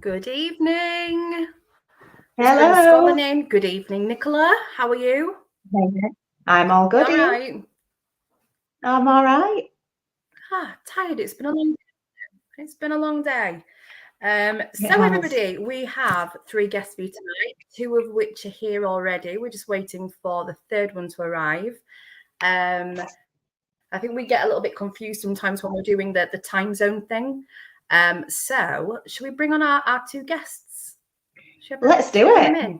Good evening. Hello. Scrolling in. Good evening, Nicola. How are you? I'm all good. All right. I'm all right. Tired. It's been a long day. Everybody, we have 3 guests for you tonight, 2 of which are here already. We're just waiting for the third one to arrive. I think we get a little bit confused sometimes when we're doing the time zone thing. So should we bring on our 2 guests? Let's do it.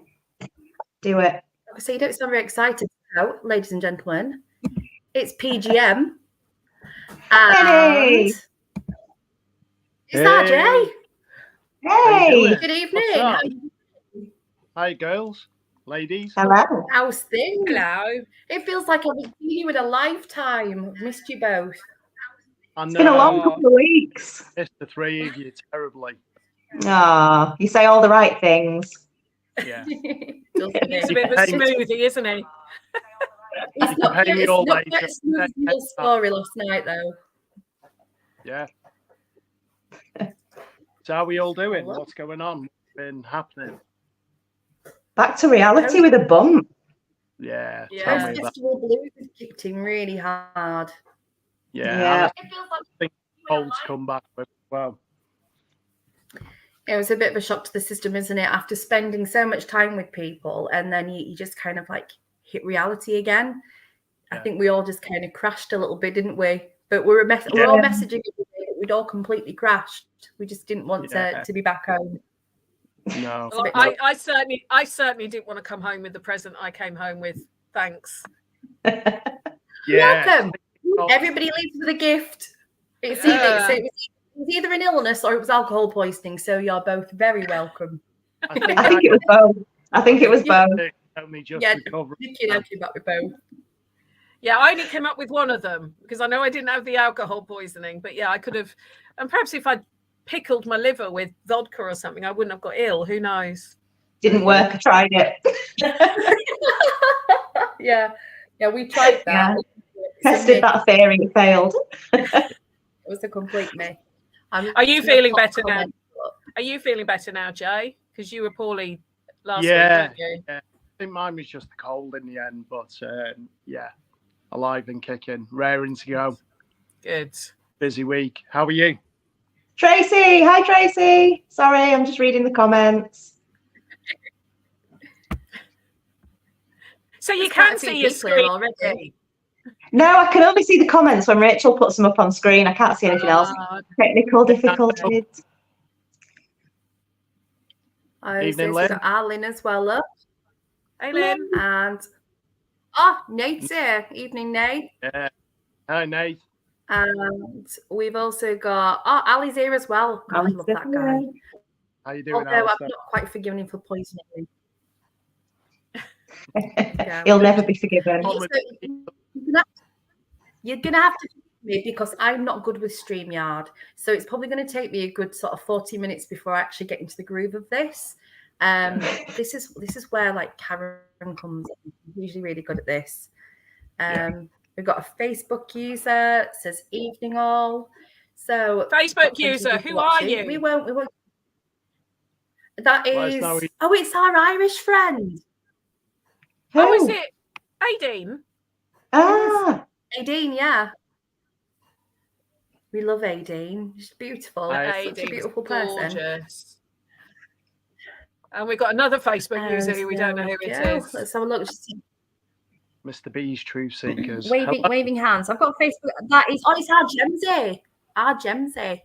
Do it. So you don't sound very excited. So, ladies and gentlemen, it's PGM. Hey. It's RJ. Hey. Good evening. Hi, girls, ladies. Hello. How's things? Hello. It feels like I've been seeing you in a lifetime. I've missed you both. It's been a long couple of weeks. Missed the 3 of you terribly. Ah, you say all the right things. Yeah. He's a bit of a smoothie, isn't he? It's not quite smooth as your story last night, though. Yeah. So how are we all doing? What's going on? What's been happening? Back to reality with a bump. Yeah. Festival blues has kicked in really hard. Yeah. It feels like I think colds come back as well. It was a bit of a shock to the system, isn't it? After spending so much time with people, and then you just kind of like hit reality again. Yeah. I think we all just kind of crashed a little bit, didn't we? But we're all messaging that we'd all completely crashed. We just didn't want to be back home. No, well, I certainly didn't want to come home with the present I came home with. Thanks. Welcome. Everybody leaves with a gift. It was either an illness or it was alcohol poisoning. So you're both very welcome. I think it was both. Nicki came up with both. Yeah, I only came up with one of them because I know I didn't have the alcohol poisoning. But yeah, I could have, and perhaps if I'd pickled my liver with vodka or something, I wouldn't have got ill. Who knows? Didn't work. I tried it. Yeah, we tried that. Yeah. Tested that theory. It failed. It was a complete myth. Are you feeling better now? Are you feeling better now, Jay? Because you were poorly last week, weren't you? Yeah. I think mine was just the cold in the end, but alive and kicking, raring to go. Good. Busy week. How are you? Tracy. Hi, Tracy. Sorry, I'm just reading the comments. So you can see your screen already. No, I can only see the comments when Rachel puts them up on screen. I can't see anything else. Technical difficulties. Evening, Lynn. We've got Arlene as well, look. Hey, Lynn. And Nate's here. Evening, Nate. Yeah. Hi, Nate. And we've also got Ali's here as well. God, I love that guy. How you doing, Although I've not quite forgiven him for poisoning. He'll never be forgiven. You're going to have to forgive me because I'm not good with StreamYard. So it's probably going to take me a good sort of 40 minutes before I actually get into the groove of this. This is where like Karen comes in. I'm usually really good at this. We've got a Facebook user that says evening all. So Facebook user, who are you? We won't. That is it's our Irish friend. Who? Oh, is it Aideen? Aideen, yeah. We love Aideen. She's beautiful. Such a beautiful person. And we've got another Facebook user who we don't know who it is. Let's have a look. Mr. B's Truth Seekers. Waving hands. I've got Facebook. It's our Gemsy.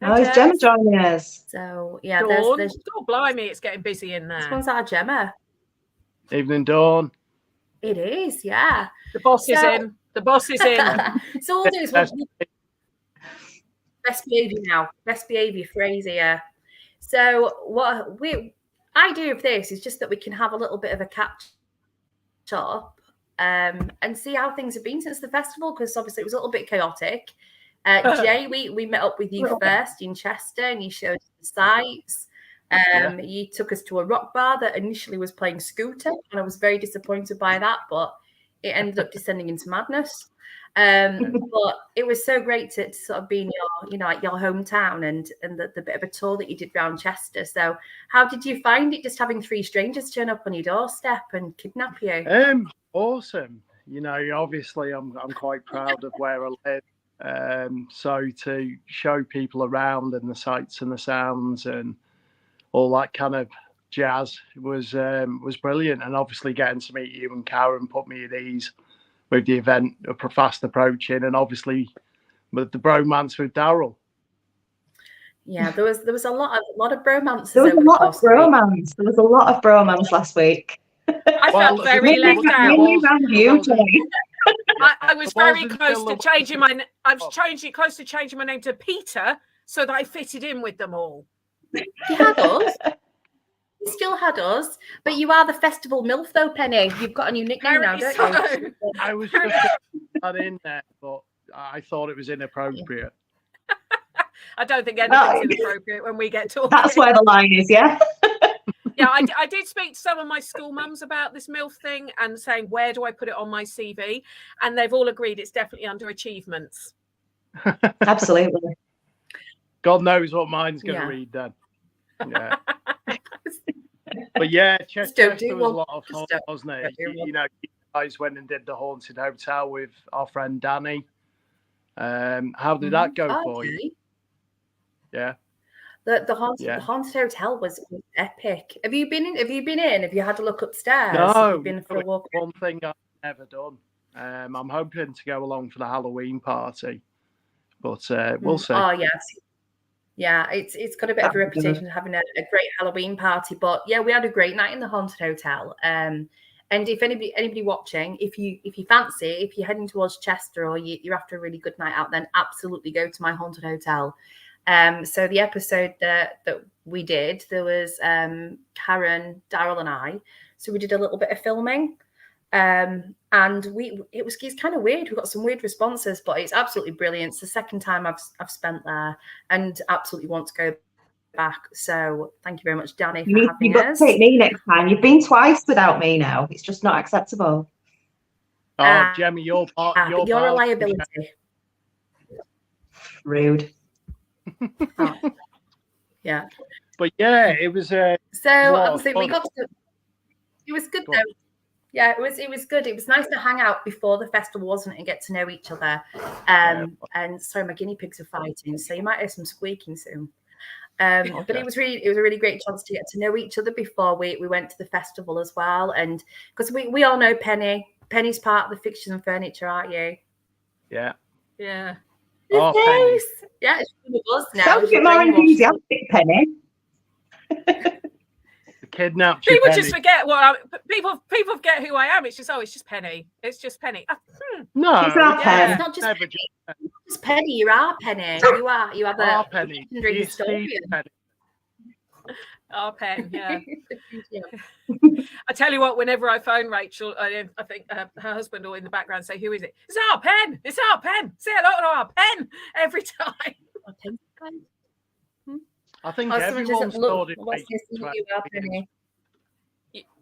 Oh, it's Gemma joining us. So yeah, there's oh, blimey, it's getting busy in there. This one's our Gemma. Evening, Dawn. It is, yeah. The boss is in. The boss is in. So all we'll do is best behaviour now. Best behaviour phrase here. So what I do of this is just that we can have a little bit of a catch up and see how things have been since the festival, because obviously it was a little bit chaotic. Jay, we met up with you first in Chester and you showed us the sights. You took us to a rock bar that initially was playing Scooter, and I was very disappointed by that, but it ended up descending into madness. But it was so great to sort of be in your, like your hometown and the bit of a tour that you did around Chester. So how did you find it, just having 3 strangers turn up on your doorstep and kidnap you? Awesome. Obviously I'm quite proud of where I live. So to show people around and the sights and the sounds and all that kind of jazz was brilliant. And obviously getting to meet you and Karen put me at ease with the event fast approaching, and obviously with the bromance with Daryl. Yeah, there was a lot of bromance. There was a lot of bromance. There was a lot of bromance last week. I felt very left out. I was very close to changing my. I was close to changing my name to Peter so that I fitted in with them all. You had us. You still had us, but you are the festival MILF though, Penny. You've got a new nickname now, don't you? I was just not in there, but I thought it was inappropriate. I don't think anything's inappropriate when we get talking. That's where the line is, yeah. Yeah, I did speak to some of my school mums about this MILF thing and saying, where do I put it on my CV? And they've all agreed it's definitely under achievements. Absolutely. God knows what mine's going to read then. Yeah. But yeah, Chester was a lot of fun, wasn't it? You guys went and did the Haunted Hotel with our friend Danny. How did that go for you? Yeah. The haunted hotel was epic. Have you been in? Have you had a look upstairs? No, have you been for a walk? One thing I've never done. I'm hoping to go along for the Halloween party, but we'll see. Oh yes. Yeah, it's got a bit of a reputation of having a great Halloween party, but yeah, we had a great night in the haunted hotel. And if anybody watching, if you fancy, if you're heading towards Chester or you're after a really good night out, then absolutely go to my haunted hotel. So the episode that we did, there was Karen, Daryl, and I. So we did a little bit of filming. And it's kind of weird. We got some weird responses, but it's absolutely brilliant. It's the second time I've spent there, and absolutely want to go back. So thank you very much, Danny, for having you've got us. to take me next time. You've been twice without me now. It's just not acceptable. Oh, Gemmy, you're a liability. Rude. Oh. Yeah. But yeah, it was. So obviously we got to. It was good though. Yeah, it was good. It was nice to hang out before the festival, wasn't it, and get to know each other. And sorry, my guinea pigs are fighting, so you might hear some squeaking soon. But it was a really great chance to get to know each other before we went to the festival as well. And because we all know Penny. Penny's part of the Fixtures and Furniture, aren't you? Yeah. Yeah. Oh, Penny. Yeah, it's one of us now. Sounds a bit more enthusiastic, Penny. Kidnapped people Penny. just forget people forget who I am. It's just Penny. It's just Penny. No, it's not Penny. It's not just Penny. It's Penny. You are Penny. You are the Penny. Historian. Penny. Our Pen, yeah. I tell you what, whenever I phone Rachel, I think her husband will in the background say, "Who is it?" It's our Pen. It's our Pen. Say hello to our Pen every time. I think everyone's thought it.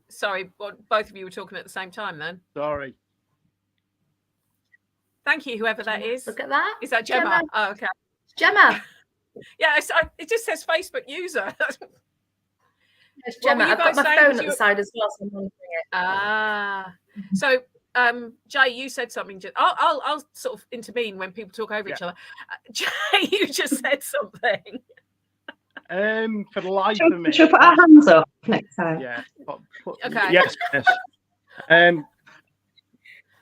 Sorry, both of you were talking at the same time then. Sorry. Thank you, whoever that is. Look at that. Is that Gemma? Oh, okay. Gemma. Yeah, it just says Facebook user. It's Gemma. I've got my phone at the side as well, so I'm monitoring it. So Jay, you said something. I'll sort of intervene when people talk over each other. Jay, you just said something. For the life of me. Should we put our hands up next time? Yeah. Okay. Yes.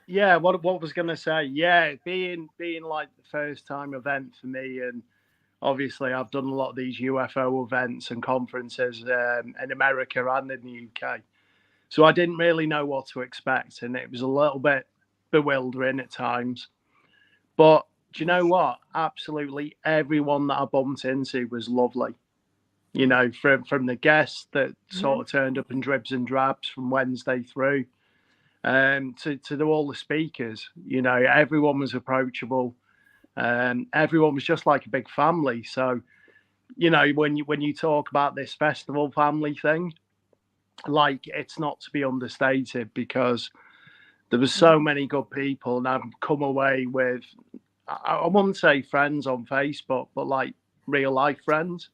Yeah. What was going to say? Yeah, being like the first time event for me, and obviously I've done a lot of these UFO events and conferences in America and in the UK, so I didn't really know what to expect, and it was a little bit bewildering at times. But do you know what? Absolutely everyone that I bumped into was lovely. You know, from the guests that sort of turned up in dribs and drabs from Wednesday through, to all the speakers. You know, everyone was approachable. Everyone was just like a big family. So, you know, when you talk about this festival family thing, like, it's not to be understated, because there was so many good people, and I've come away with, I wouldn't say friends on Facebook, but like real life friends,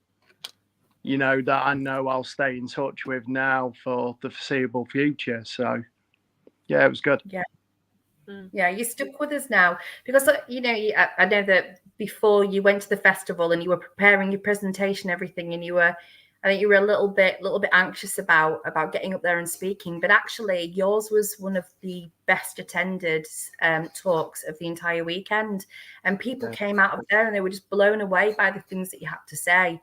you know, that I know I'll stay in touch with now for the foreseeable future. So yeah, it was good. Yeah, you're stuck with us now because, you know, I know that before you went to the festival and you were preparing your presentation, everything, and I think you were a little bit anxious about getting up there and speaking, but actually yours was one of the best attended talks of the entire weekend, and people came out of there and they were just blown away by the things that you had to say.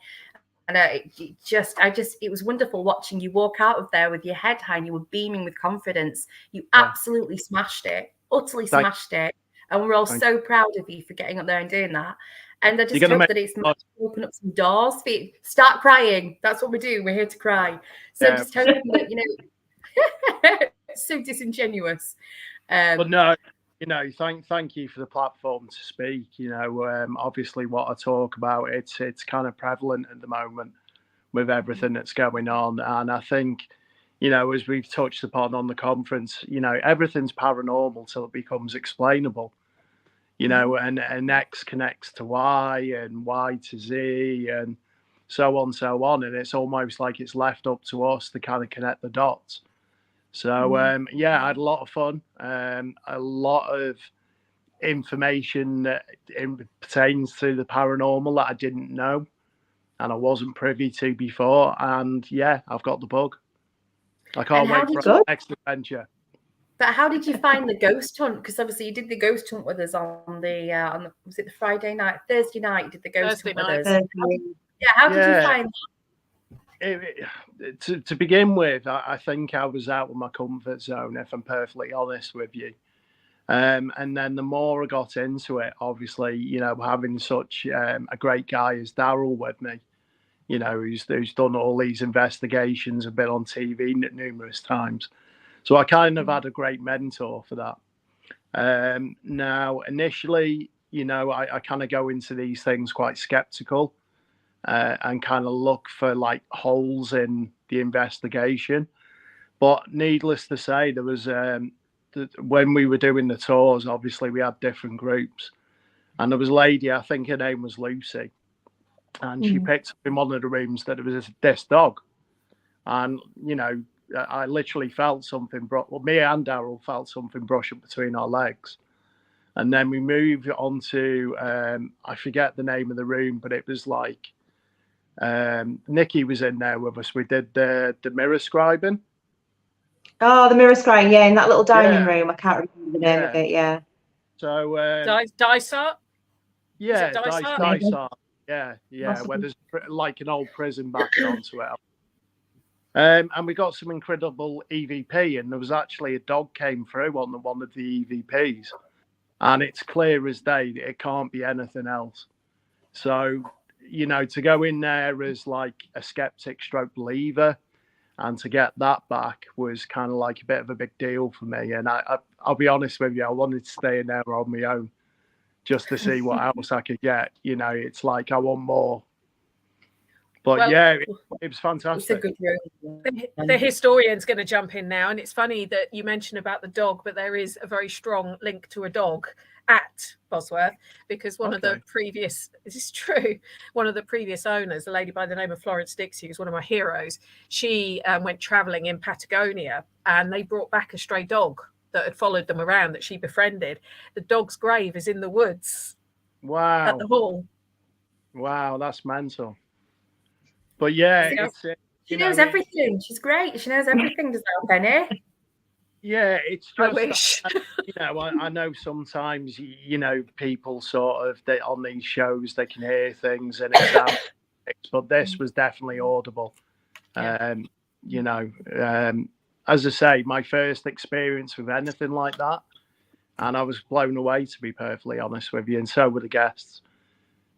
And it was wonderful watching you walk out of there with your head high and you were beaming with confidence. You absolutely smashed it, utterly smashed it. And we're all so proud of you for getting up there and doing that. And I just hope that it's open up some doors for you. Start crying. That's what we do. We're here to cry. So just hoping that, you know, it's so disingenuous. But no, you know, thank you for the platform to speak. You know, obviously what I talk about, it's kind of prevalent at the moment with everything that's going on. And I think, you know, as we've touched upon on the conference, you know, everything's paranormal till it becomes explainable. You know, and X connects to Y and Y to Z and so on. And it's almost like it's left up to us to kind of connect the dots. So, I had a lot of fun, a lot of information that pertains to the paranormal that I didn't know and I wasn't privy to before. And yeah, I've got the bug. I can't wait for the next adventure. But how did you find the ghost hunt? Because obviously you did the ghost hunt with us on the was it the Thursday night? You did the ghost hunt with us. How did you find that? To begin with, I think I was out of my comfort zone, if I'm perfectly honest with you. And then the more I got into it, obviously, you know, having such a great guy as Daryl with me, you know, who's done all these investigations and been on TV numerous times. So I kind of had a great mentor for that. Now, initially, you know, I kind of go into these things quite skeptical and kind of look for like holes in the investigation. But needless to say, there was when we were doing the tours, obviously we had different groups. And there was a lady, I think her name was Lucy. And she picked up in one of the rooms that it was this dog. And, you know, I literally felt something, me and Daryl felt something brush up between our legs. And then we moved on to, I forget the name of the room, but it was like, Nicki was in there with us. We did the mirror scribing. Oh, the mirror scrying, yeah, in that little dining room. I can't remember the name of it, yeah. So, Dysart? Yeah, Dysart. Yeah, where there's like an old prison backing onto it. And we got some incredible EVP, and there was actually a dog came through on one of the EVPs, and it's clear as day that it can't be anything else. So, you know, to go in there as like a skeptic stroke believer and to get that back was kind of like a bit of a big deal for me. And I'll be honest with you, I wanted to stay in there on my own just to see what else I could get. You know, it's like I want more. But well, yeah, it was fantastic. It's a good room. The historian's going to jump in now. And it's funny that you mentioned about the dog, but there is a very strong link to a dog at Bosworth, because one of the previous, this is true, one of the previous owners, a lady by the name of Florence Dixie, who's one of my heroes, she went traveling in Patagonia and they brought back a stray dog that had followed them around that she befriended. The dog's grave is in the woods. Wow. At the hall. Wow, that's mental. But yeah, she knows everything. She's great. She knows everything, does that, Penny? Yeah, it's just, I wish. You know, I know sometimes, you know, people sort of, on these shows, they can hear things and it sounds, but this was definitely audible. You know, as I say, my first experience with anything like that, and I was blown away, to be perfectly honest with you, and so were the guests.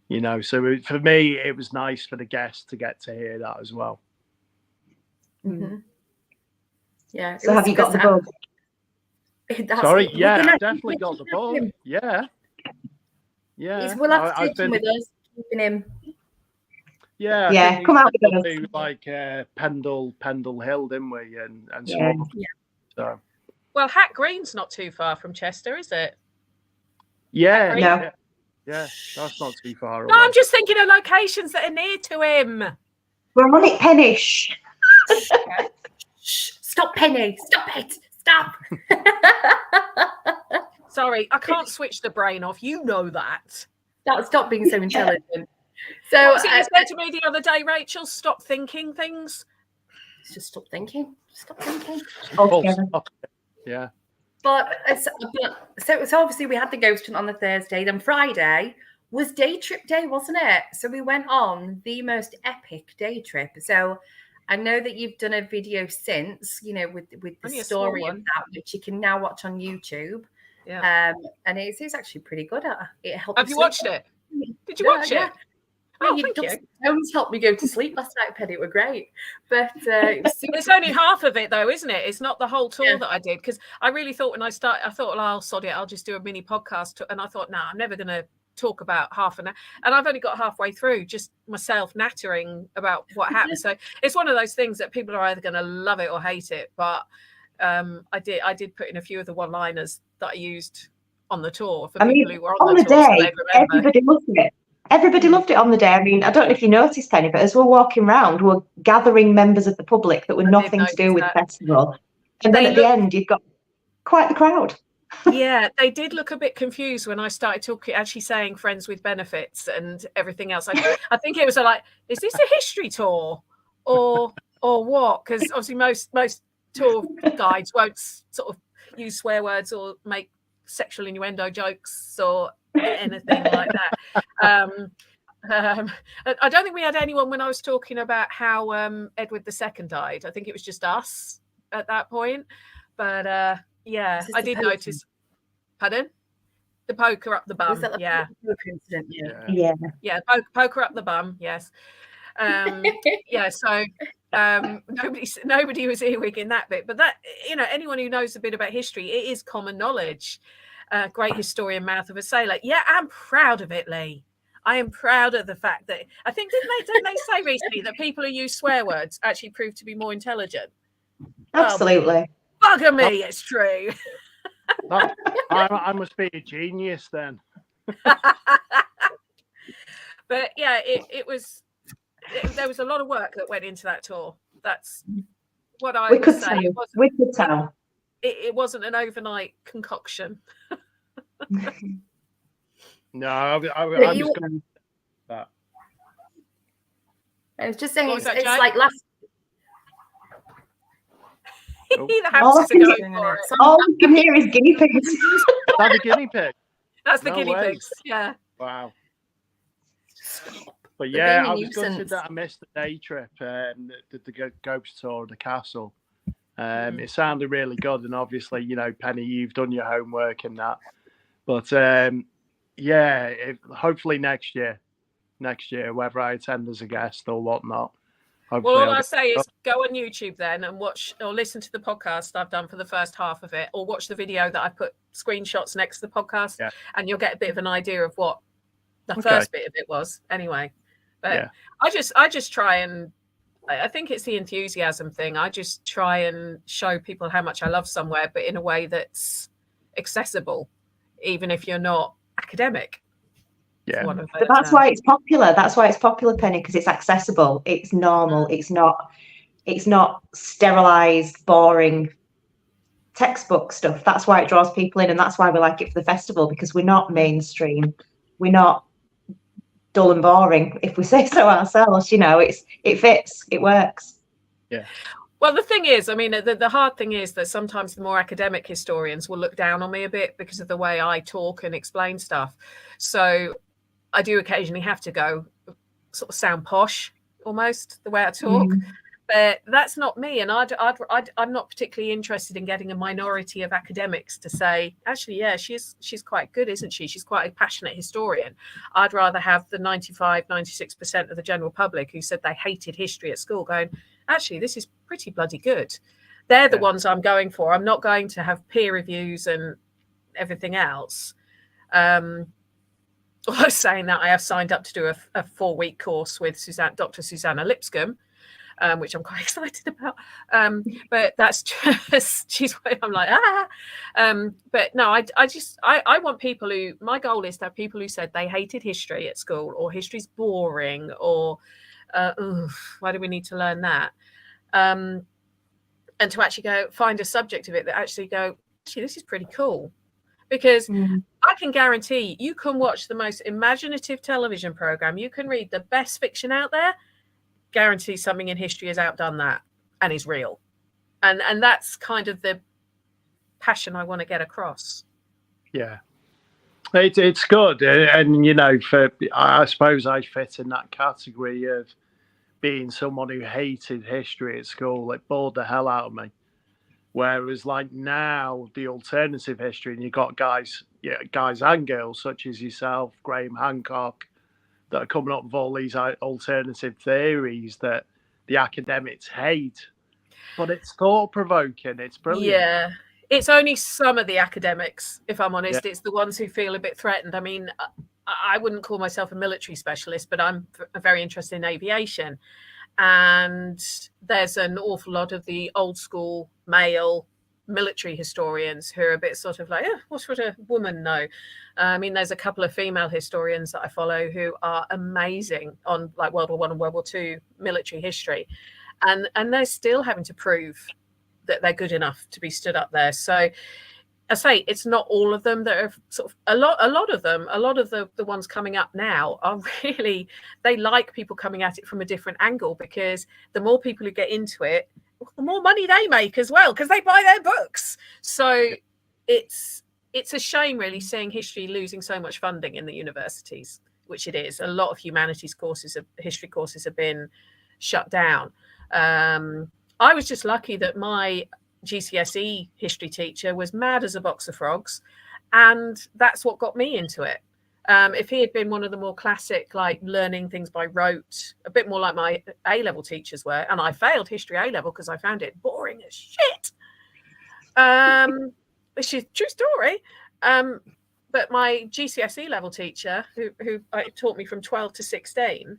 You know, so for me, it was nice for the guests to get to hear that as well. Mm-hmm. Yeah. So have you got the bug? Sorry, yeah, I've definitely got the bug. Yeah. We'll have to take him with us, keeping him. Yeah. Yeah, come out with us. Like Pendle Hill, didn't we? And yeah. So Well, Hat Green's not too far from Chester, is it? Yeah, No. yeah, that's not too far away. No, I'm just thinking of locations that are near to him. We're on it, Pennish. Shh, stop, Penny. Stop it. Stop. Sorry, I can't switch the brain off. You know that. Stop being so intelligent. So What was it you said to me the other day, Rachel? Stop thinking things. just stop thinking. Stop thinking. Yeah. But so obviously we had the ghost hunt on the Thursday. Then Friday was day trip day, wasn't it? So we went on the most epic day trip. So I know that you've done a video since, with the Only a story small of one. that, which you can now watch on YouTube. Yeah. And it's actually pretty good. It helped. Have you watched it? Did you watch it? Oh, thank you. Tones helped me go to sleep last night, Penny. It were great. But it was super It's only half of it, though, isn't it? It's not the whole tour that I did, because I really thought when I started, I thought, well, I'll sod it. I'll just do a mini podcast. And I thought, no, I'm never going to talk about half an hour. And I've only got halfway through, just myself nattering about what happened. So it's one of those things that people are either going to love it or hate it. But I did put in a few of the one-liners that I used on the tour for people who were on the tour. Day, everybody loved it. Everybody loved it on the day. I mean, I don't know if you noticed, Penny, but as we're walking around, we're gathering members of the public that were nothing to do with the festival. And then at the end, you've got quite the crowd. Yeah, they did look a bit confused when I started actually saying friends with benefits and everything else. I think it was like, is this a history tour or what? Because obviously most tour guides won't sort of use swear words or make sexual innuendo jokes or anything like that. I don't think we had anyone when I was talking about how Edward II died. I think it was just us at that point. But yeah, I did notice. Pardon? The poker up the bum. Yeah. Yeah. Poker up the bum. Yes. Yeah. So nobody was earwigging that bit, but that, anyone who knows a bit about history, it is common knowledge. Great historian, mouth of a sailor. Yeah, I'm proud of it, Lee. I am proud of the fact that I think didn't they say recently that people who use swear words actually prove to be more intelligent? Absolutely. Bugger me, it's true. I must be a genius then. But yeah, there was a lot of work that went into that tour. That's what I would say. We could tell. It wasn't an overnight concoction. No, I'm just going to that. I was just saying, it's Jake? like last. The hamsters are going for it. All we can hear is guinea pigs. Is that the guinea pig? That's the guinea pigs. Yeah. Wow. But yeah, I was gutted that I missed the day trip, the ghost tour of the castle. It sounded really good, and obviously, Penny, you've done your homework and that. But yeah, hopefully next year, whether I attend as a guest or whatnot. Well, all I say is go on YouTube then and watch or listen to the podcast I've done for the first half of it, or watch the video that I put screenshots next to the podcast, and you'll get a bit of an idea of what the first bit of it was. Anyway, but I just try and. I think it's the enthusiasm thing. I just try and show people how much I love somewhere, but in a way that's accessible, even if you're not academic. Yeah, but that's why it's popular. That's why it's popular, Penny, because it's accessible. It's normal. It's not sterilized, boring textbook stuff. That's why it draws people in, and that's why we like it for the festival, because we're not mainstream. We're not dull and boring, if we say so ourselves. It fits, it works. Yeah. Well, the thing is, I mean, the hard thing is that sometimes the more academic historians will look down on me a bit because of the way I talk and explain stuff. So I do occasionally have to go sort of sound posh almost the way I talk. But that's not me, and I'm not particularly interested in getting a minority of academics to say, actually, yeah, she's quite good, isn't she? She's quite a passionate historian. I'd rather have the 96% of the general public who said they hated history at school going, actually, this is pretty bloody good. They're the ones I'm going for. I'm not going to have peer reviews and everything else. Although saying that, I have signed up to do a 4-week course with Dr. Susanna Lipscomb. which I'm quite excited about. But that's just, I'm like, but no, I want people who, my goal is to have people who said they hated history at school, or history's boring, or why do we need to learn that? And to actually go find a subject of it that actually go, actually, this is pretty cool. Because I can guarantee you can watch the most imaginative television program, you can read the best fiction out there, guarantee something in history has outdone that and is real. And that's kind of the passion I want to get across. Yeah. It's good. And, you know, I suppose I fit in that category of being someone who hated history at school. It bored the hell out of me. Whereas, like, now, the alternative history, and you've got guys and girls such as yourself, Graham Hancock, that are coming up with all these alternative theories that the academics hate. But it's thought-provoking. It's brilliant. Yeah. It's only some of the academics, if I'm honest. Yeah. It's the ones who feel a bit threatened. I mean, I wouldn't call myself a military specialist, but I'm very interested in aviation. And there's an awful lot of the old school male military historians who are a bit sort of like, what would a woman know? I mean, there's a couple of female historians that I follow who are amazing on like World War I and World War II military history. And they're still having to prove that they're good enough to be stood up there. So I say it's not all of them that are sort of a lot of the ones coming up now are really, they like people coming at it from a different angle, because the more people who get into it, the more money they make as well, because they buy their books. So it's a shame really seeing history losing so much funding in the universities, which it is. A lot of humanities courses, history courses have been shut down. I was just lucky that my GCSE history teacher was mad as a box of frogs, and that's what got me into it. If he had been one of the more classic, like learning things by rote, a bit more like my A-level teachers were, and I failed history A-level because I found it boring as shit. Which is true story. But my GCSE level teacher, who taught me from 12 to 16,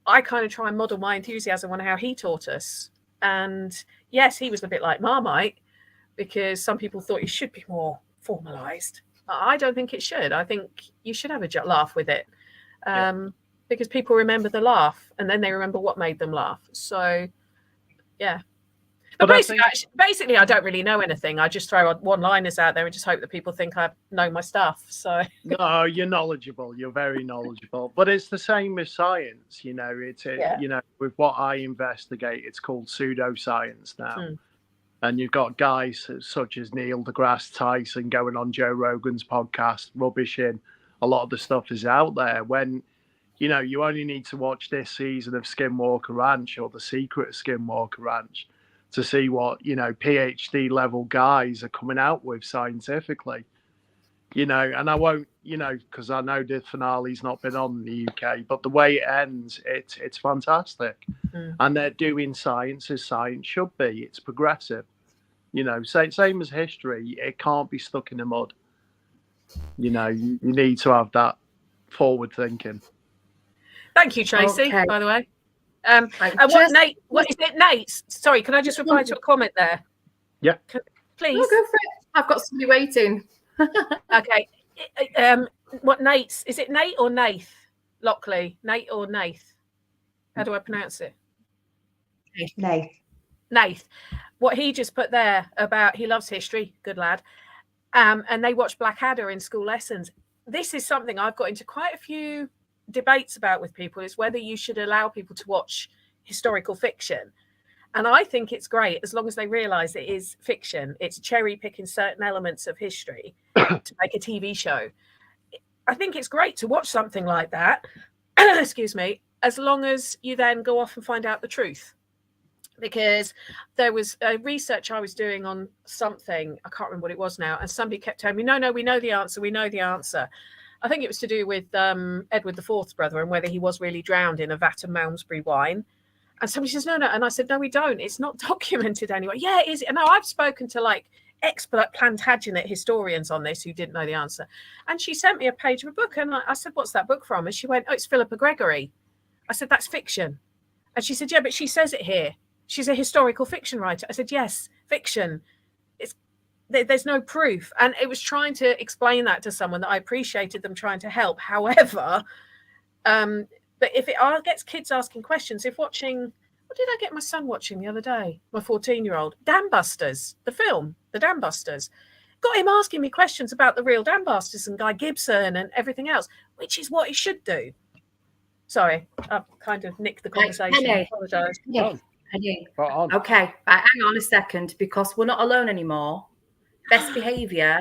I kind of try and model my enthusiasm on how he taught us. And yes, he was a bit like Marmite, because some people thought you should be more formalized. I don't think it should. I think you should have a laugh with it, because people remember the laugh, and then they remember what made them laugh. So, yeah. But basically, I don't really know anything. I just throw one-liners out there and just hope that people think I know my stuff. So no, you're knowledgeable. You're very knowledgeable. But it's the same with science. You know, you know, with what I investigate, it's called pseudoscience now. And you've got guys such as Neil deGrasse Tyson going on Joe Rogan's podcast, rubbishing a lot of the stuff is out there. When, you know, you only need to watch this season of Skinwalker Ranch or The Secret of Skinwalker Ranch to see what, you know, PhD level guys are coming out with scientifically, you know. And I won't, you know, because I know the finale's not been on in the UK, but the way it ends, it's fantastic. And they're doing science as science should be. It's progressive, you know. Same as history, it can't be stuck in the mud. You know, you need to have that forward thinking. Thank you, Tracy, by the way. And what is it, Nate? Sorry, can I just reply to a comment there? Yeah. Please. Oh, go for it. I've got somebody waiting. Okay. What Nate's? Is it Nate or Nath? Lockley? Nate or Nath? How do I pronounce it? Nath. What he just put there about he loves history, good lad. And they watch Blackadder in school lessons. This is something I've got into quite a few debates about with people, is whether you should allow people to watch historical fiction. And I think it's great as long as they realize it is fiction. It's cherry picking certain elements of history to make a TV show. I think it's great to watch something like that, excuse me, as long as you then go off and find out the truth. Because there was a research I was doing on something, I can't remember what it was now, and somebody kept telling me, no, we know the answer. I think it was to do with Edward IV's brother and whether he was really drowned in a vat of Malmesbury wine. And somebody says, no. And I said, no, we don't. It's not documented anyway. Yeah, it is. And now I've spoken to like expert Plantagenet historians on this who didn't know the answer. And she sent me a page of a book. And I said, what's that book from? And she went, oh, it's Philippa Gregory. I said, that's fiction. And she said, yeah, but she says it here. She's a historical fiction writer. I said, yes, fiction. There's no proof. And it was trying to explain that to someone that I appreciated them trying to help. However, but if it gets kids asking questions, if watching, what did I get my son watching the other day? My 14-year-old, Dam Busters, the film, the Dam Busters. Got him asking me questions about the real Dam Busters and Guy Gibson and everything else, which is what he should do. Sorry, I've kind of nicked the conversation. I apologise. Okay, hang on a second, because we're not alone anymore. Best behaviour,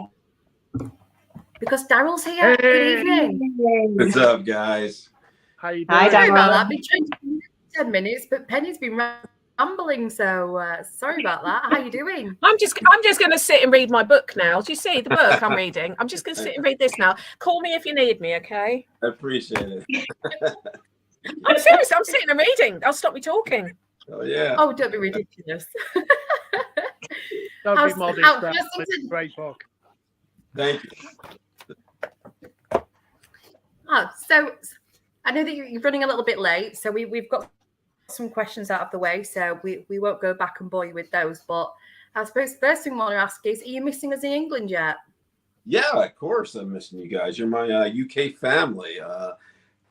because Daryl's here. Hey. Good evening. What's up, guys? How you doing? Hi, Sorry Daryl. about that. I've been trying to do 10 minutes, but Penny's been rambling, so sorry about that. How you doing? I'm just going to sit and read my book now. Do you see the book I'm reading? I'm just going to sit and read this now. Call me if you need me, okay? I appreciate it. I'm serious. I'm sitting and reading. I'll stop me talking. Oh, yeah. Oh, don't be ridiculous. Don't be modest. It's a great book. Thank you. So I know that you're running a little bit late, so we've got some questions out of the way, so we won't go back and bore you with those. But I suppose the first thing I want to ask is, are you missing us in England yet? Yeah, of course I'm missing you guys. You're my UK family.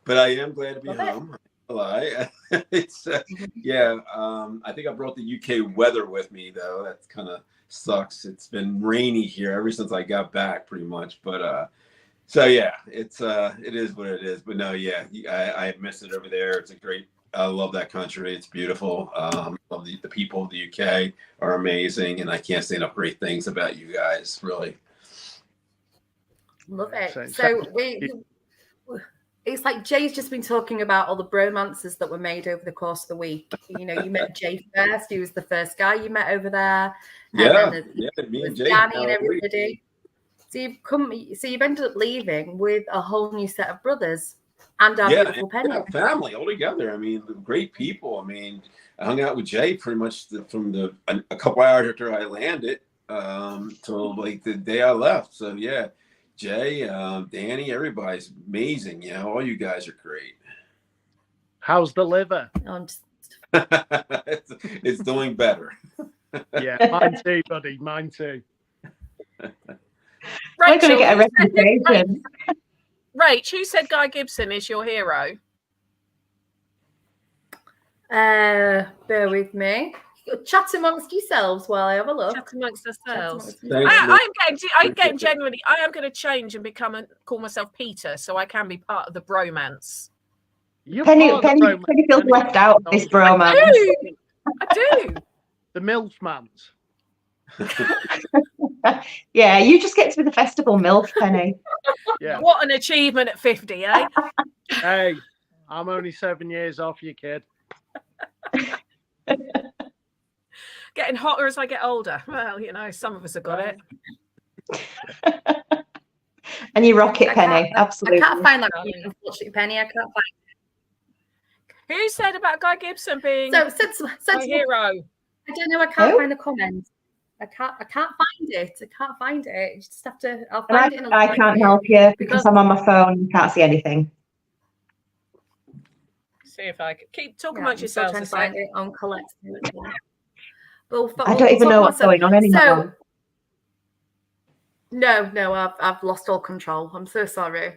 But I am glad to be home. It's yeah. I think I brought the UK weather with me, though. That kind of sucks. It's been rainy here ever since I got back, pretty much. But so yeah, it is what it is. But no, yeah, I miss it over there. It's a great. I love that country. It's beautiful. Love the people of the UK are amazing, and I can't say enough great things about you guys. Really, love it. So it's like Jay's just been talking about all the bromances that were made over the course of the week. You know, you met Jay first. He was the first guy you met over there. Yeah, me and Jay. Danny and everybody. So you've ended up leaving with a whole new set of brothers and our beautiful Penny. Yeah, family all together. I mean, great people. I mean, I hung out with Jay pretty much from a couple hours after I landed till like the day I left. So yeah. Jay, Danny, everybody's amazing. You know, all you guys are great. How's the liver? It's doing better. Yeah, mine too, buddy. Mine too. We're going to get a reputation. Rach, who said Guy Gibson is your hero? Bear with me. Chat amongst yourselves while I have a look. Chat amongst ourselves. I am getting genuinely. I am going to change and call myself Peter, so I can be part of the bromance. Penny feels left out of this bromance. I do. The MILF mans. Yeah, you just get to be the festival MILF, Penny. Yeah. What an achievement at 50, eh? Hey, I'm only 7 years off you, kid. Getting hotter as I get older. Well, you know, some of us have got it. And you rock it, Penny. Absolutely. I can't find that, unfortunately, Penny. I can't find it. Who said about Guy Gibson being my hero? I don't know. I can't find the comment. I can't find it. I can't find it. You just have to. I'll find it. I can't help you because I'm on my phone and can't see anything. See if I can keep talking about yourselves. Trying to find it on Colette. I don't even know what's going on anymore. No, I've lost all control. I'm so sorry.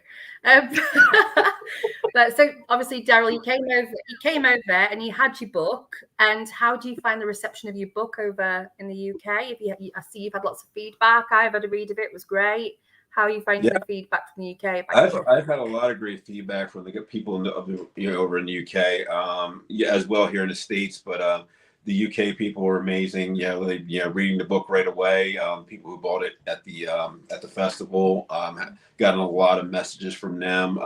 But so obviously, Daryl, you came over and you had your book. And how do you find the reception of your book over in the UK? I see you've had lots of feedback. I've had a read of it. It was great. How are you finding the feedback from the UK? I've had a lot of great feedback from the people over in the UK, as well here in the States. But the UK people were amazing. Reading the book right away. People who bought it at the festival, gotten a lot of messages from them.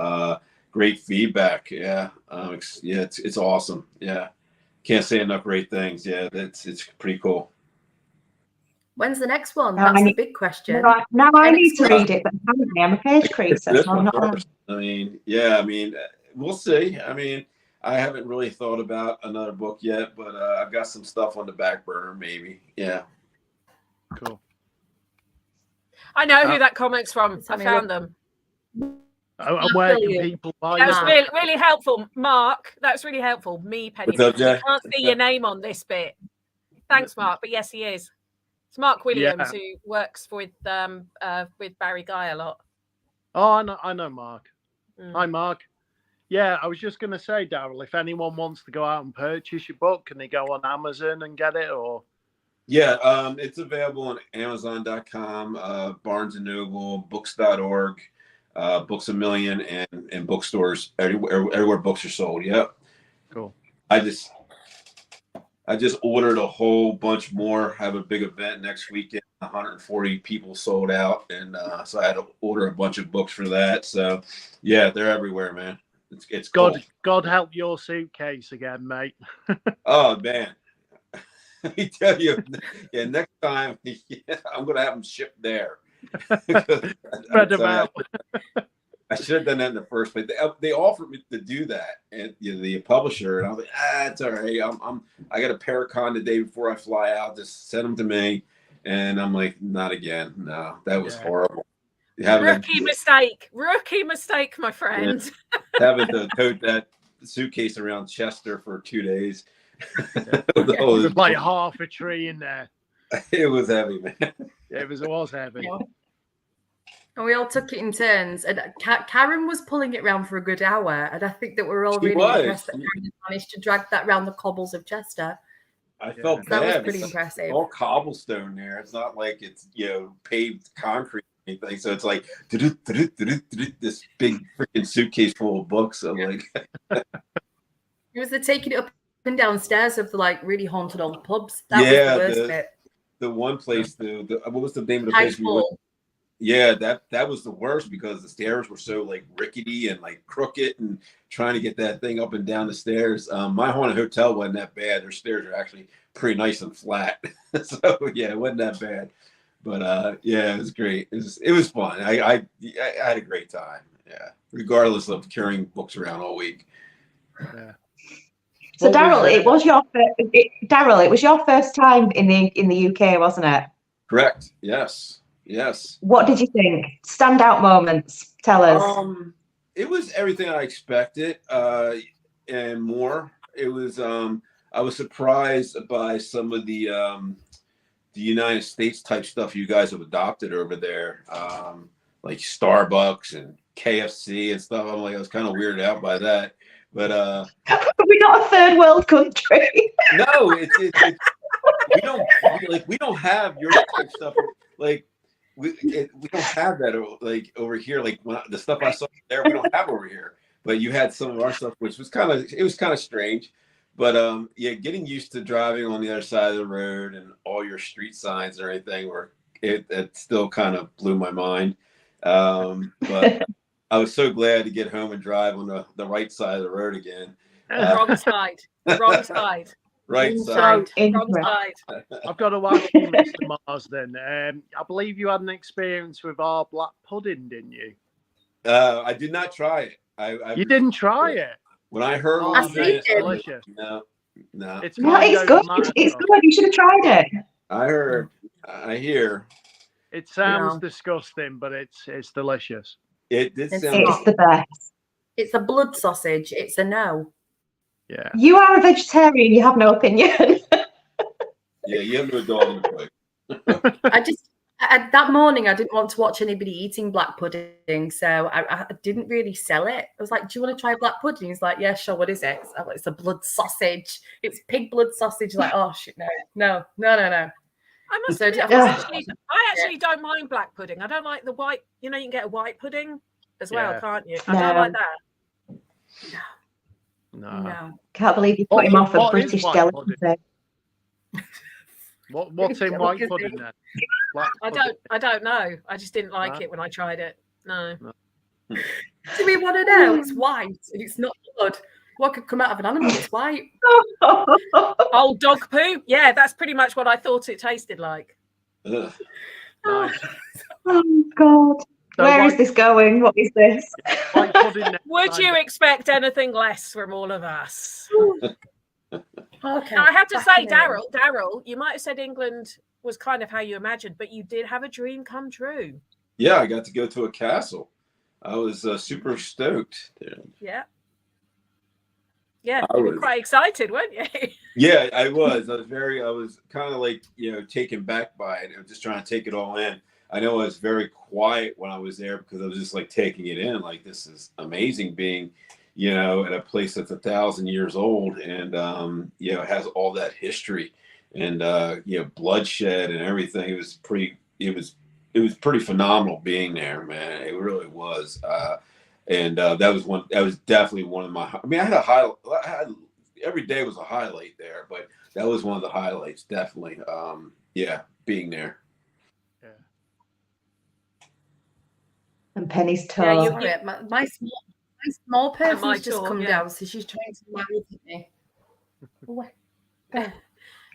Great feedback. It's awesome. Yeah, can't say enough great things. Yeah, it's pretty cool. When's the next one? That's the big question. Now I need to read it, but apparently I'm a page creator. This one first. We'll see. I haven't really thought about another book yet, but I've got some stuff on the back burner, maybe. Yeah. Cool. I know who that comment's from. I found them. And where can people buy That's it? really, really helpful, Mark. That's really helpful. Me, Penny. What's up, Jay? You can't see your name on this bit. Thanks, Mark. But yes, he is. It's Mark Williams who works with Barry Guy a lot. Oh, I know Mark. Hi, Mark. Yeah, I was just going to say, Daryl, if anyone wants to go out and purchase your book, can they go on Amazon and get it, or? Yeah, it's available on Amazon.com, Barnes & Noble, Books.org, Books A Million, and bookstores everywhere books are sold. Yep. Cool. I just ordered a whole bunch more. Have a big event next weekend. 140 people sold out, and so I had to order a bunch of books for that. So, yeah, they're everywhere, man. It's cool. God help your suitcase again, mate. Oh man, let me tell you. Yeah, next time I'm gonna have them shipped there. Spread them out. I should have done that in the first place. They offered me to do that, and the publisher, and I was like, it's all right. I got a Paracon the day before I fly out. Just send them to me, and I'm like, not again. No, that was horrible. Rookie mistake, my friend. Yeah, having to tote that suitcase around Chester for 2 days. There's like half a tree in there. It was heavy, man. It was heavy. Yeah. And we all took it in turns. And Karen was pulling it around for a good hour. And I think that we're all really impressed that Karen managed to drag that around the cobbles of Chester. I felt that bad. was pretty impressive. All cobblestone there. It's not like it's paved concrete or anything. So it's like this big freaking suitcase full of books. I'm like, it was the taking it up and down stairs of the like really haunted old pubs. That was the worst bit. The one place, what was the name of the place we went? Yeah, that was the worst because the stairs were so like rickety and like crooked, and trying to get that thing up and down the stairs. My haunted hotel wasn't that bad. Their stairs are actually pretty nice and flat. So yeah, it wasn't that bad. But yeah, it was great. It was fun. I had a great time. Yeah, regardless of carrying books around all week. Yeah. So Daryl, it was your first time in the UK, wasn't it? Correct. Yes. What did you think? Standout moments. Tell us. It was everything I expected, and more. It was. I was surprised by some of the United States type stuff you guys have adopted over there, like Starbucks and KFC and stuff. I was kind of weirded out by that. But we're not a third world country. No, we don't have your type stuff. Like we don't have that like over here. Like the stuff I saw there, we don't have over here. But you had some of our stuff, which was kind of strange. But yeah, getting used to driving on the other side of the road and all your street signs and everything, it still kind of blew my mind. But I was so glad to get home and drive on the right side of the road again. Wrong side. Right side. Wrong side. I've got to ask you, Mr. Marsden. I believe you had an experience with our black pudding, didn't you? I did not try it. You didn't try it? When I heard it's delicious. No. It's good. It's good. You should have tried it. I hear. It sounds disgusting, but it's delicious. It did sound. It's the best. It's a blood sausage. It's a no. Yeah. You are a vegetarian. You have no opinion. Yeah, you have no dog in the fight. That morning I didn't want to watch anybody eating black pudding, so I didn't really sell it. I was like, "Do you want to try black pudding?" He's like, "Yeah, sure. What is it?" It's a blood sausage. It's pig blood sausage. Like, oh shit, no. I must admit, I actually don't mind black pudding. I don't like the white. You can get a white pudding as well, can't you? I don't like that. No. Can't believe you put him off a British delicacy. What's in white pudding then? I don't know. I just didn't like it when I tried it. No. Do we want to know? It's white and it's not blood. What could come out of an animal? It's white. Old dog poo? Yeah, that's pretty much what I thought it tasted like. Nice. Oh God. Where is this going? What is this? Would you expect anything less from all of us? Okay. Now, I have to say, Daryl, you might have said England was kind of how you imagined, but you did have a dream come true. Yeah, I got to go to a castle. I was super stoked. Yeah. Yeah, you were quite excited, weren't you? Yeah, I was. I was kind of like, taken back by it. I was just trying to take it all in. I know I was very quiet when I was there because I was just like taking it in. Like, this is amazing being, at a place that's 1,000 years old and, has all that history and, bloodshed and everything. It was pretty phenomenal being there, man. It really was. And that was definitely one of my. I mean, every day was a highlight there, but that was one of the highlights, definitely. Being there. Yeah. And Penny's tour. Yeah, my small person's just come down, so she's trying to mouth at me.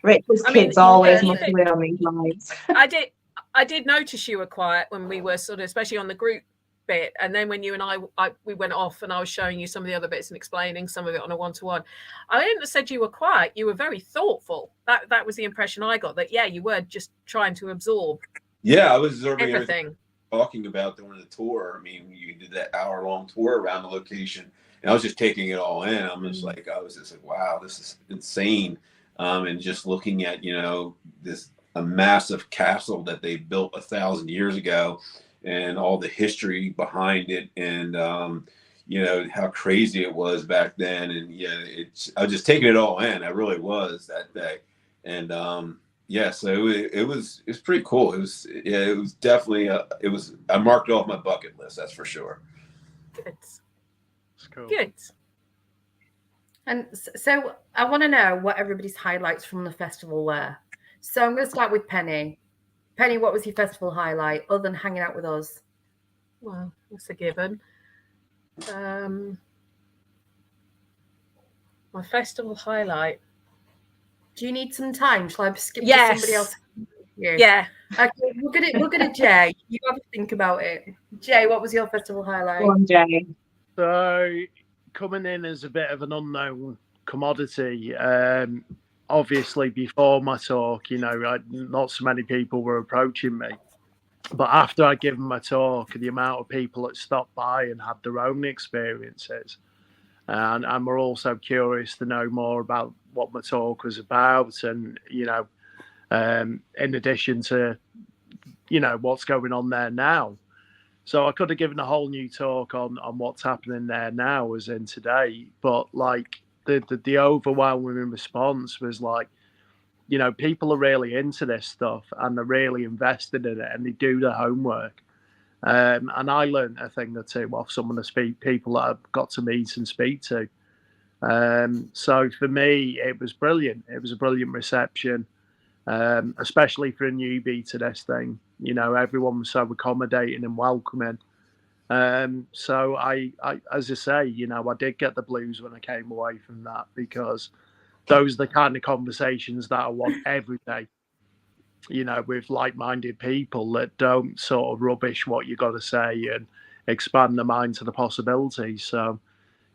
Rachel's kids always must win on these lines. I did notice you were quiet when we were sort of, especially on the group bit, and then when you and we went off and I was showing you some of the other bits and explaining some of it on a one-to-one. I didn't have said you were quiet. You were very thoughtful. That was the impression I got, that you were just trying to absorb. Yeah, I was absorbing everything talking about during the tour. I mean, you did that hour-long tour around the location, and I was just taking it all in. I was just like, wow, this is insane. And just looking at a massive castle that they built 1,000 years ago, and all the history behind it, and how crazy it was back then. And I was just taking it all in. I really was that day. And so it was pretty cool. It was definitely I marked it off my bucket list, that's for sure. Good. Cool. Good. And so I want to know what everybody's highlights from the festival were. So I'm going to start with Penny. Penny, what was your festival highlight other than hanging out with us? Well, that's a given. My festival highlight. Do you need some time? Shall I skip to somebody else? Yeah. Okay, we're gonna Jay. You have to think about it. Jay, what was your festival highlight? Go on, Jay. So, coming in as a bit of an unknown commodity, obviously before my talk, not so many people were approaching me. But after I'd given my talk, the amount of people that stopped by and had their own experiences, and were also curious to know more about what my talk was about, and in addition to what's going on there now. So I could have given a whole new talk on what's happening there now, as in today, but like the overwhelming response was like, people are really into this stuff and they're really invested in it and they do their homework. And I learned a thing or two off some of the people that I've got to meet and speak to. So for me, it was brilliant. It was a brilliant reception, especially for a newbie to this thing. Everyone was so accommodating and welcoming. So I, as I say, I did get the blues when I came away from that, because those are the kind of conversations that I want every day, with like-minded people that don't sort of rubbish what you got to say and expand the mind to the possibilities. So,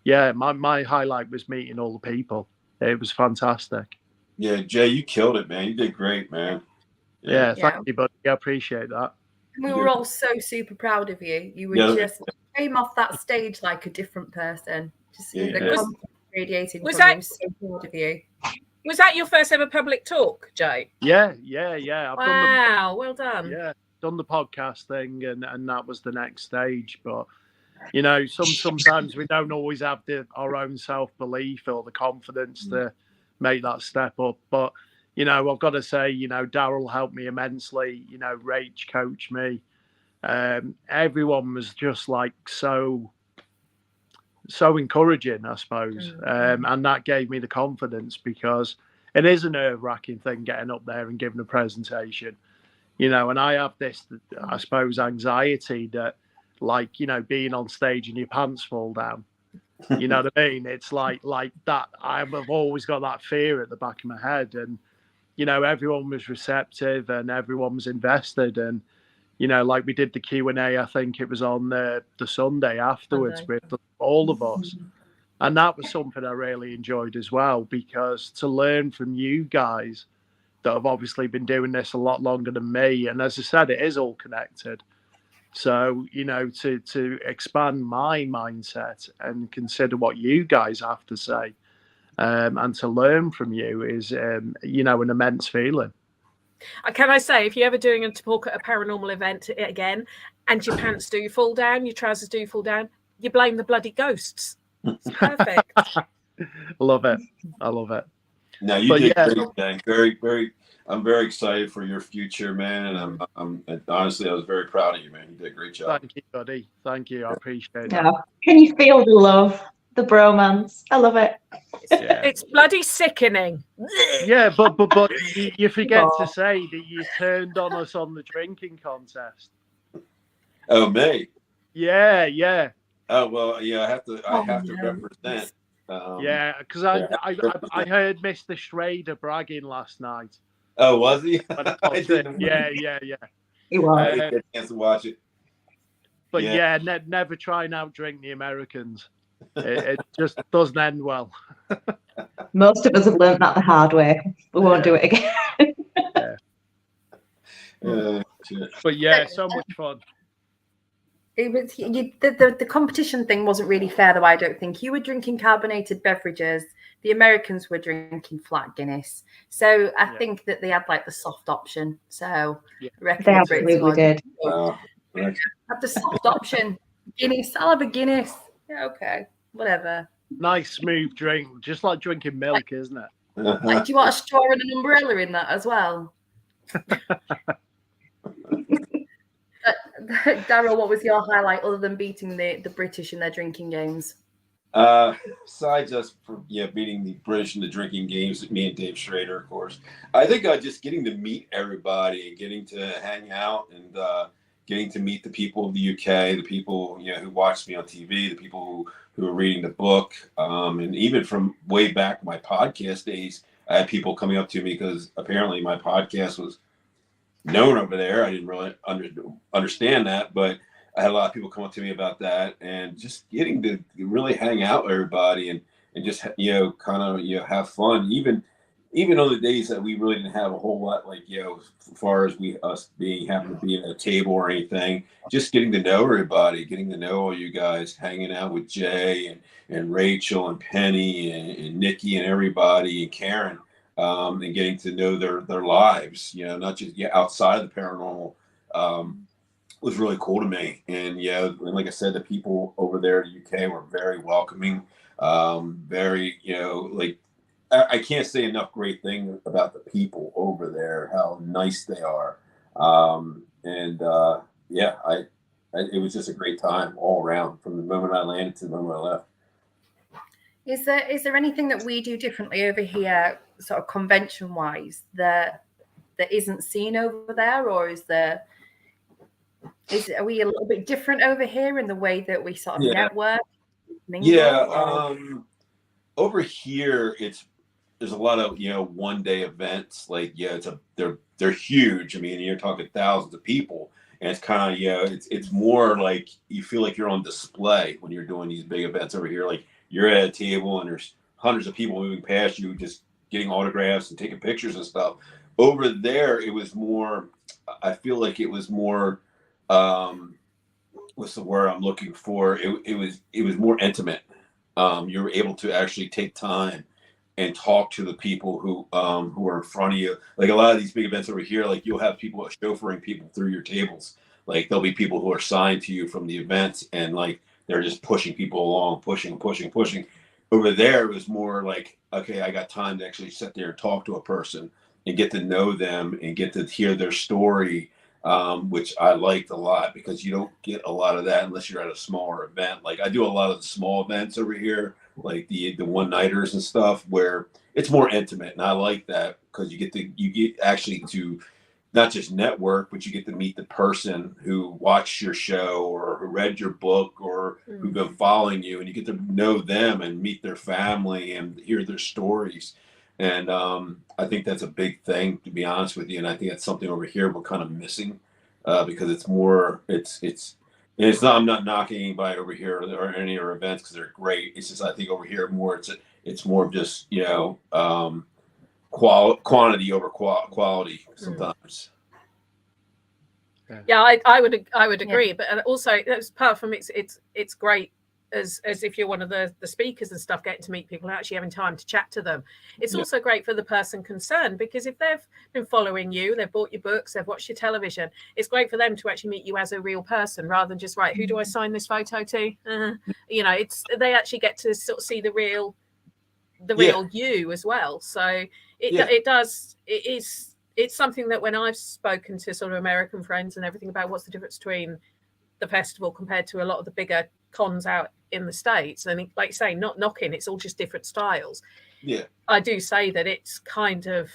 yeah, my highlight was meeting all the people. It was fantastic. Yeah, Jay, you killed it, man. You did great, man. Yeah, thank you, buddy. I appreciate that. We were all so super proud of you. You were just came off that stage like a different person. Just the confidence radiating from you. So proud of you. Was that your first ever public talk, Jay? Yeah. Wow, well done. Yeah, done the podcast thing, and that was the next stage. But sometimes we don't always have our own self-belief or the confidence to make that step up. But I've got to say, Daryl helped me immensely. Rach coached me. Everyone was just like so encouraging, I suppose. And that gave me the confidence, because it is a nerve-wracking thing getting up there and giving a presentation, and I have this, I suppose, anxiety that, like, being on stage and your pants fall down. You know what I mean? It's like that. I've always got that fear at the back of my head. And, everyone was receptive and everyone was invested. And, like we did the Q&A, I think it was on the Sunday afterwards with all of us. And that was something I really enjoyed as well, because to learn from you guys that have obviously been doing this a lot longer than me. And as I said, it is all connected. So, you know, to expand my mindset and consider what you guys have to say, and to learn from you is, you know, an immense feeling. Can I say, if you're ever doing a paranormal event again and your pants do fall down, your trousers do fall down, you blame the bloody ghosts. It's perfect. I love it. I love it. No, you did great, man. Very, very. I'm very excited for your future, man. And and honestly, I was very proud of you, man. You did a great job. Thank you, buddy. Thank you. I appreciate it. Yeah. Can you feel the love, the bromance? I love it. Yeah. It's bloody sickening. Yeah, but you forget to say that you turned on us on the drinking contest. Oh, me? Yeah, yeah. Oh well, yeah. I have to represent. Yeah, because I heard Mr. Schrader bragging last night. Oh, was he? Yeah. He was. I didn't get a chance to watch it. But yeah, never try and outdrink the Americans. It just doesn't end well. Most of us have learned that the hard way. We won't do it again. But yeah, so much fun. It was the competition thing wasn't really fair, though. I don't think you were drinking carbonated beverages. The Americans were drinking flat Guinness, so I think that they had like the soft option. So I reckon they absolutely did. Have the soft option. Guinness. I'll have a Guinness. Yeah, okay, whatever. Nice smooth drink, just like drinking milk, isn't it? Like, do you want a straw and an umbrella in that as well? Daryl, what was your highlight other than beating the British in their drinking games? Besides us beating the British in the drinking games, me and Dave Schrader, of course. I think just getting to meet everybody and getting to hang out and getting to meet the people of the UK, the people who watched me on TV, the people who are reading the book, and even from way back my podcast days, I had people coming up to me because apparently my podcast was known over there. I didn't really understand that, but I had a lot of people come up to me about that, and just getting to really hang out with everybody and just kind of have fun. Even on the days that we really didn't have a whole lot, like as far as us having to be at a table or anything, just getting to know everybody, getting to know all you guys, hanging out with Jay and Rachel and Penny and Nicki and everybody and Karen. And getting to know their lives, not just outside of the paranormal, was really cool to me. And like I said, the people over there in the UK were very welcoming, very, like I can't say enough great things about the people over there, how nice they are. It was just a great time all around from the moment I landed to the moment I left. Is there anything that we do differently over here, sort of convention wise, that isn't seen over there, or are we a little bit different over here in the way that we sort of network? Over here there's a lot of one day events, like they're huge. I mean, you're talking thousands of people, and it's kind of it's more like you feel like you're on display when you're doing these big events over here. Like you're at a table and there's hundreds of people moving past you, just getting autographs and taking pictures and stuff. Over there, it was more. I feel like it was more. What's the word I'm looking for? It was more intimate. You were able to actually take time and talk to the people who are in front of you. Like a lot of these big events over here, like you'll have people chauffeuring people through your tables. Like there'll be people who are signed to you from the events, and like they're just pushing people along, pushing. Over there, it was more like, okay, I got time to actually sit there and talk to a person and get to know them and get to hear their story, which I liked a lot, because you don't get a lot of that unless you're at a smaller event. Like I do a lot of the small events over here, like the one-nighters and stuff, where it's more intimate, and I like that because you get actually to not just network, but you get to meet the person who watched your show or who read your book or who've been following you, and you get to know them and meet their family and hear their stories. And I think that's a big thing, to be honest with you. And I think that's something over here we're kind of missing, because it's more, it's not, I'm not knocking anybody over here or any of our events because they're great. It's just, I think over here more, it's more of just, quantity over quality sometimes. Yeah, I would agree. But also, apart from it's great as if you're one of the speakers and stuff, getting to meet people and actually having time to chat to them. It's also great for the person concerned, because if they've been following you, they've bought your books, they've watched your television, it's great for them to actually meet you as a real person, rather than just, right, who do I sign this photo to? You know, they actually get to sort of see the real you as well. So it's something that when I've spoken to sort of American friends and everything about what's the difference between the festival compared to a lot of the bigger cons out in the States, and like you say, not knocking, it's all just different styles. I do say that it's kind of,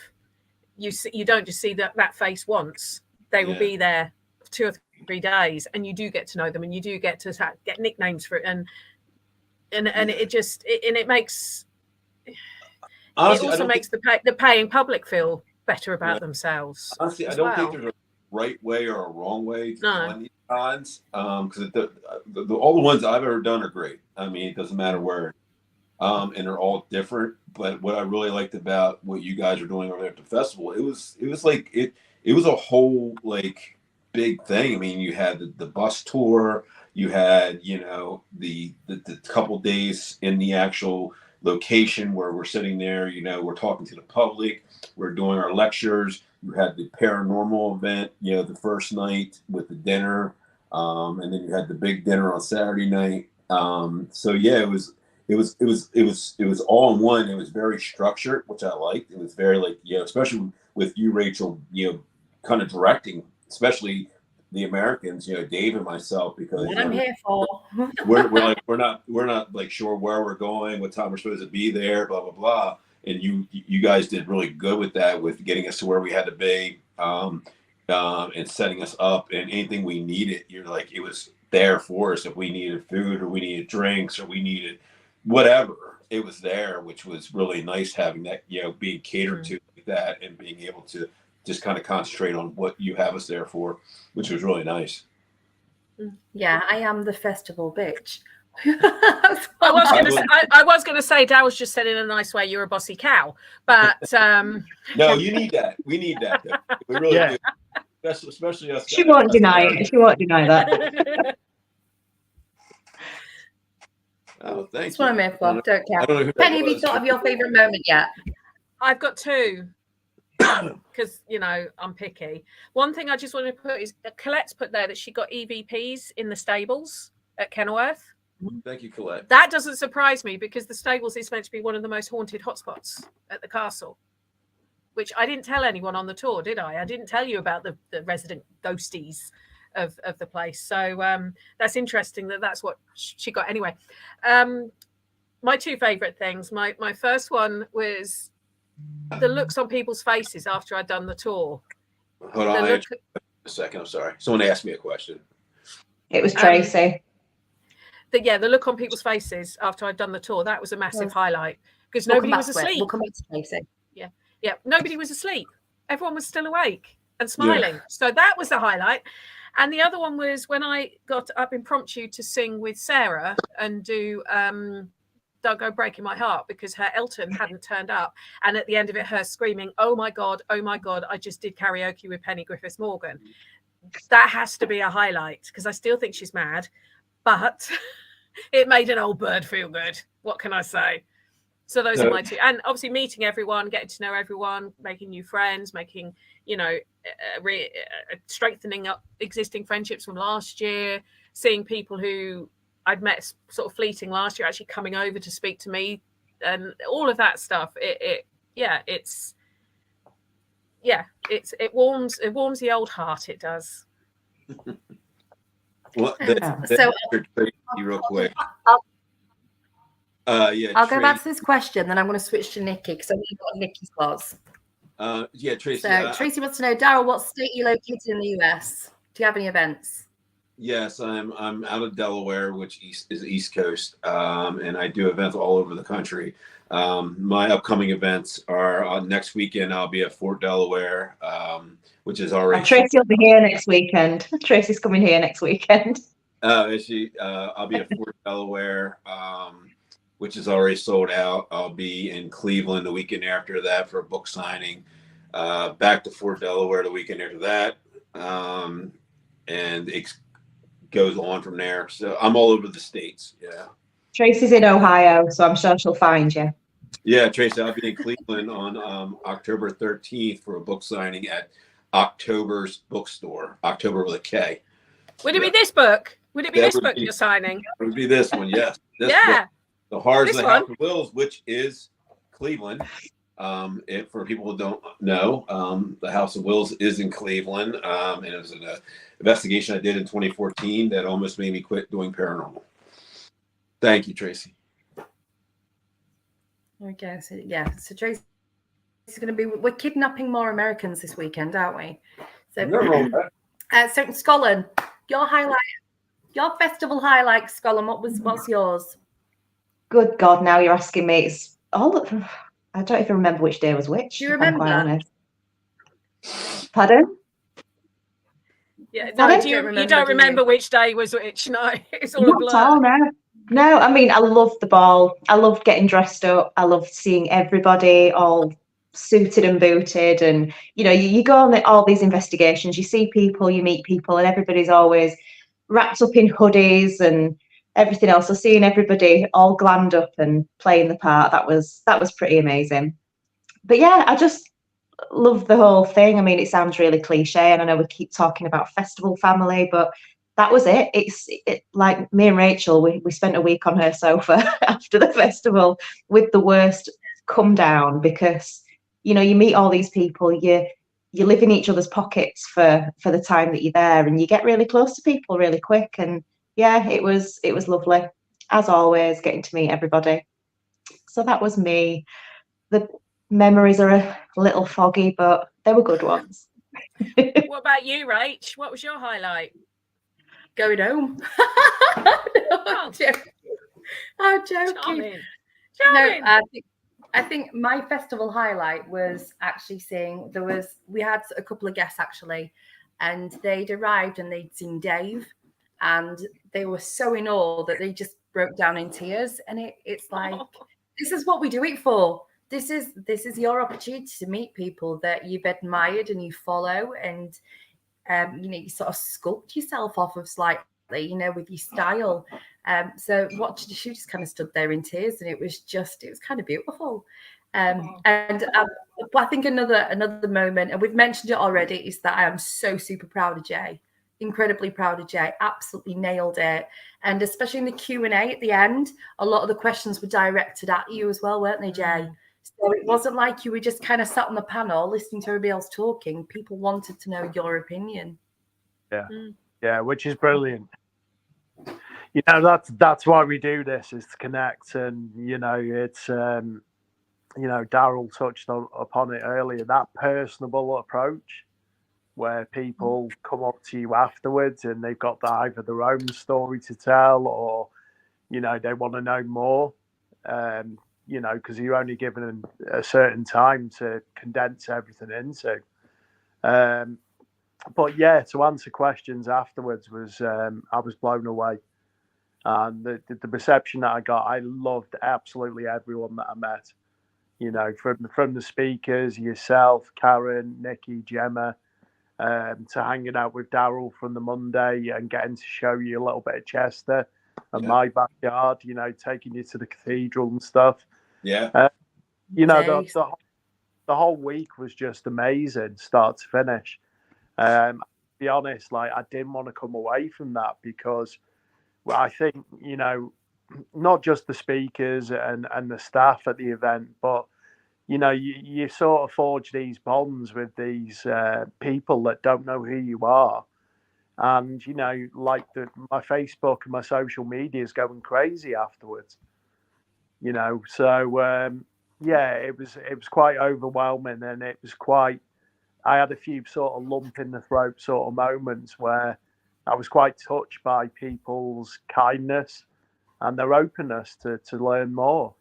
you don't just see that face once, they will be there for 2 or 3 days, and you do get to know them, and you do get to get nicknames for it, and it makes honestly, it also makes the paying public feel better about themselves. Honestly, I don't think there's a right way or a wrong way to join these cons, because all the ones I've ever done are great. I mean, it doesn't matter where, and they're all different. But what I really liked about what you guys are doing over there at the festival, it was like it was a whole like big thing. I mean, you had the bus tour, you had the couple days in the actual location where we're sitting there, we're talking to the public, we're doing our lectures. You had the paranormal event, the first night with the dinner, and then you had the big dinner on Saturday night. So yeah, it was all in one. It was very structured, which I liked. It was very like, especially with you, Rachel, kind of directing, especially the Americans, Dave and myself, because what I'm here for. we're not like sure where we're going, what time we're supposed to be there, blah blah blah. And you guys did really good with that, with getting us to where we had to be, and setting us up, and anything we needed, you're like, it was there for us. If we needed food, or we needed drinks, or we needed whatever, it was there, which was really nice, having that, being catered to like that, and being able to just kind of concentrate on what you have us there for, which was really nice. Yeah, I am the festival bitch. I was going to say, Daryl's just said in a nice way, you're a bossy cow, but no, you need that. We need that. We really do. Especially us. She won't deny it. She won't deny that. Oh, thanks. That's what I'm here for. Don't care. Penny, have you thought of your favorite moment yet? I've got 2. Because I'm picky. One thing I just wanted to put is Colette's put there that she got EVPs in the stables at Kenilworth. Thank you, Colette. That doesn't surprise me, because the stables is meant to be one of the most haunted hotspots at the castle, which I didn't tell anyone on the tour, did I? I didn't tell you about the resident ghosties of the place. So that's interesting that's what she got. Anyway, my 2 favorite things. My first one was the looks on people's faces after I'd done the tour. Hold on a second. I'm sorry. Someone asked me a question. It was Tracy. The look on people's faces after I'd done the tour, that was a massive highlight, because nobody was asleep. We'll come back to Tracy. Yeah. Nobody was asleep. Everyone was still awake and smiling. Yeah. So that was the highlight. And the other one was when I got up impromptu to sing with Sarah and do Don't Go Breaking My Heart, because her Elton hadn't turned up. And at the end of it, her screaming, oh my God, I just did karaoke with Penny Griffiths-Morgan. That has to be a highlight, because I still think she's mad. But it made an old bird feel good. What can I say? So those are my 2. And obviously meeting everyone, getting to know everyone, making new friends, making, strengthening up existing friendships from last year, seeing people who I'd met sort of fleeting last year actually coming over to speak to me, and all of that stuff. It warms the old heart. It does. Well, so real quick. I'll go back to this question, then I'm going to switch to Nicki, because I've only got Nicki's clause. Tracy. So Tracy wants to know, Daryl, what state are you located in the US? Do you have any events? Yes, I'm out of Delaware, which is East Coast, and I do events all over the country. My upcoming events are next weekend. I'll be at Fort Delaware, which is already. Tracy will be here next weekend. Tracy's coming here next weekend. Is she? I'll be at Fort Delaware, which is already sold out. I'll be in Cleveland the weekend after that for a book signing. Back to Fort Delaware the weekend after that. and it goes on from there. So I'm all over the states. Yeah. Tracy's in Ohio, so I'm sure she'll find you. Yeah, Tracy, I'll be in Cleveland on October 13th for a book signing at October's Bookstore. October with a K. Would it be this book? Would it be this book you're signing? It would be this one, yes. This yeah. book, The Horrors of the one. House of Wills, which is Cleveland. For people who don't know, the House of Wills is in Cleveland, and it was an investigation I did in 2014 that almost made me quit doing paranormal. Thank you, Tracy. Okay, so Tracy's going to be. We're kidnapping more Americans this weekend, aren't we? So Scotland, your festival highlight, Scotland. What's yours? Good God! Now you're asking me. It's all. I don't even remember which day was which. Do you remember? I'm quite honest. Pardon? Yeah, no, you don't remember which day was which. No, it's all a blur. Not all, no, I mean, I loved the ball. I loved getting dressed up. I loved seeing everybody all suited and booted. And, you go on all these investigations, you see people, you meet people, and everybody's always wrapped up in hoodies and everything else. So seeing everybody all glammed up and playing the part, that was pretty amazing. But yeah, I just love the whole thing. I mean, it sounds really cliche, and I know we keep talking about festival family, but that was it. It's like me and Rachel, we spent a week on her sofa after the festival with the worst come down, because you meet all these people, you live in each other's pockets for the time that you're there, and you get really close to people really quick. And yeah, it was lovely, as always, getting to meet everybody. So that was me. The memories are a little foggy, but they were good ones. What about you, Rach? What was your highlight? Going home. I'm joking. Charming. No, I think my festival highlight was actually seeing, we had a couple of guests actually, and they'd arrived and they'd seen Dave, and they were so in awe that they just broke down in tears. And it's like, this is what we do it for. This is your opportunity to meet people that you've admired and you follow, and you sort of sculpt yourself off of slightly, with your style. So she just kind of stood there in tears, and it was kind of beautiful. And I think another moment, and we've mentioned it already, is that I am so super proud of Jay. Incredibly proud of Jay. Absolutely nailed it. And especially in the Q&A at the end, a lot of the questions were directed at you as well, weren't they, Jay? So it wasn't like you were just kind of sat on the panel listening to everybody else talking. People wanted to know your opinion. Yeah, which is brilliant. That's why we do this, is to connect. And it's Daryl touched upon it earlier, that personable approach where people come up to you afterwards and they've got either their own story to tell, or they want to know more. Because you're only given a certain time to condense everything into. But yeah, to answer questions afterwards was, I was blown away. And the reception that I got, I loved absolutely everyone that I met. From the speakers, yourself, Karen, Nicki, Gemma, to hanging out with Daryl from the Monday and getting to show you a little bit of Chester and my backyard, taking you to the cathedral and stuff. Yeah. The whole week was just amazing, start to finish. To be honest, I didn't want to come away from that, because I think, not just the speakers and the staff at the event, but, you sort of forge these bonds with these people that don't know who you are. And, my Facebook and my social media is going crazy afterwards. So it was quite overwhelming, and it was I had a few sort of lump in the throat sort of moments where I was quite touched by people's kindness and their openness to learn more.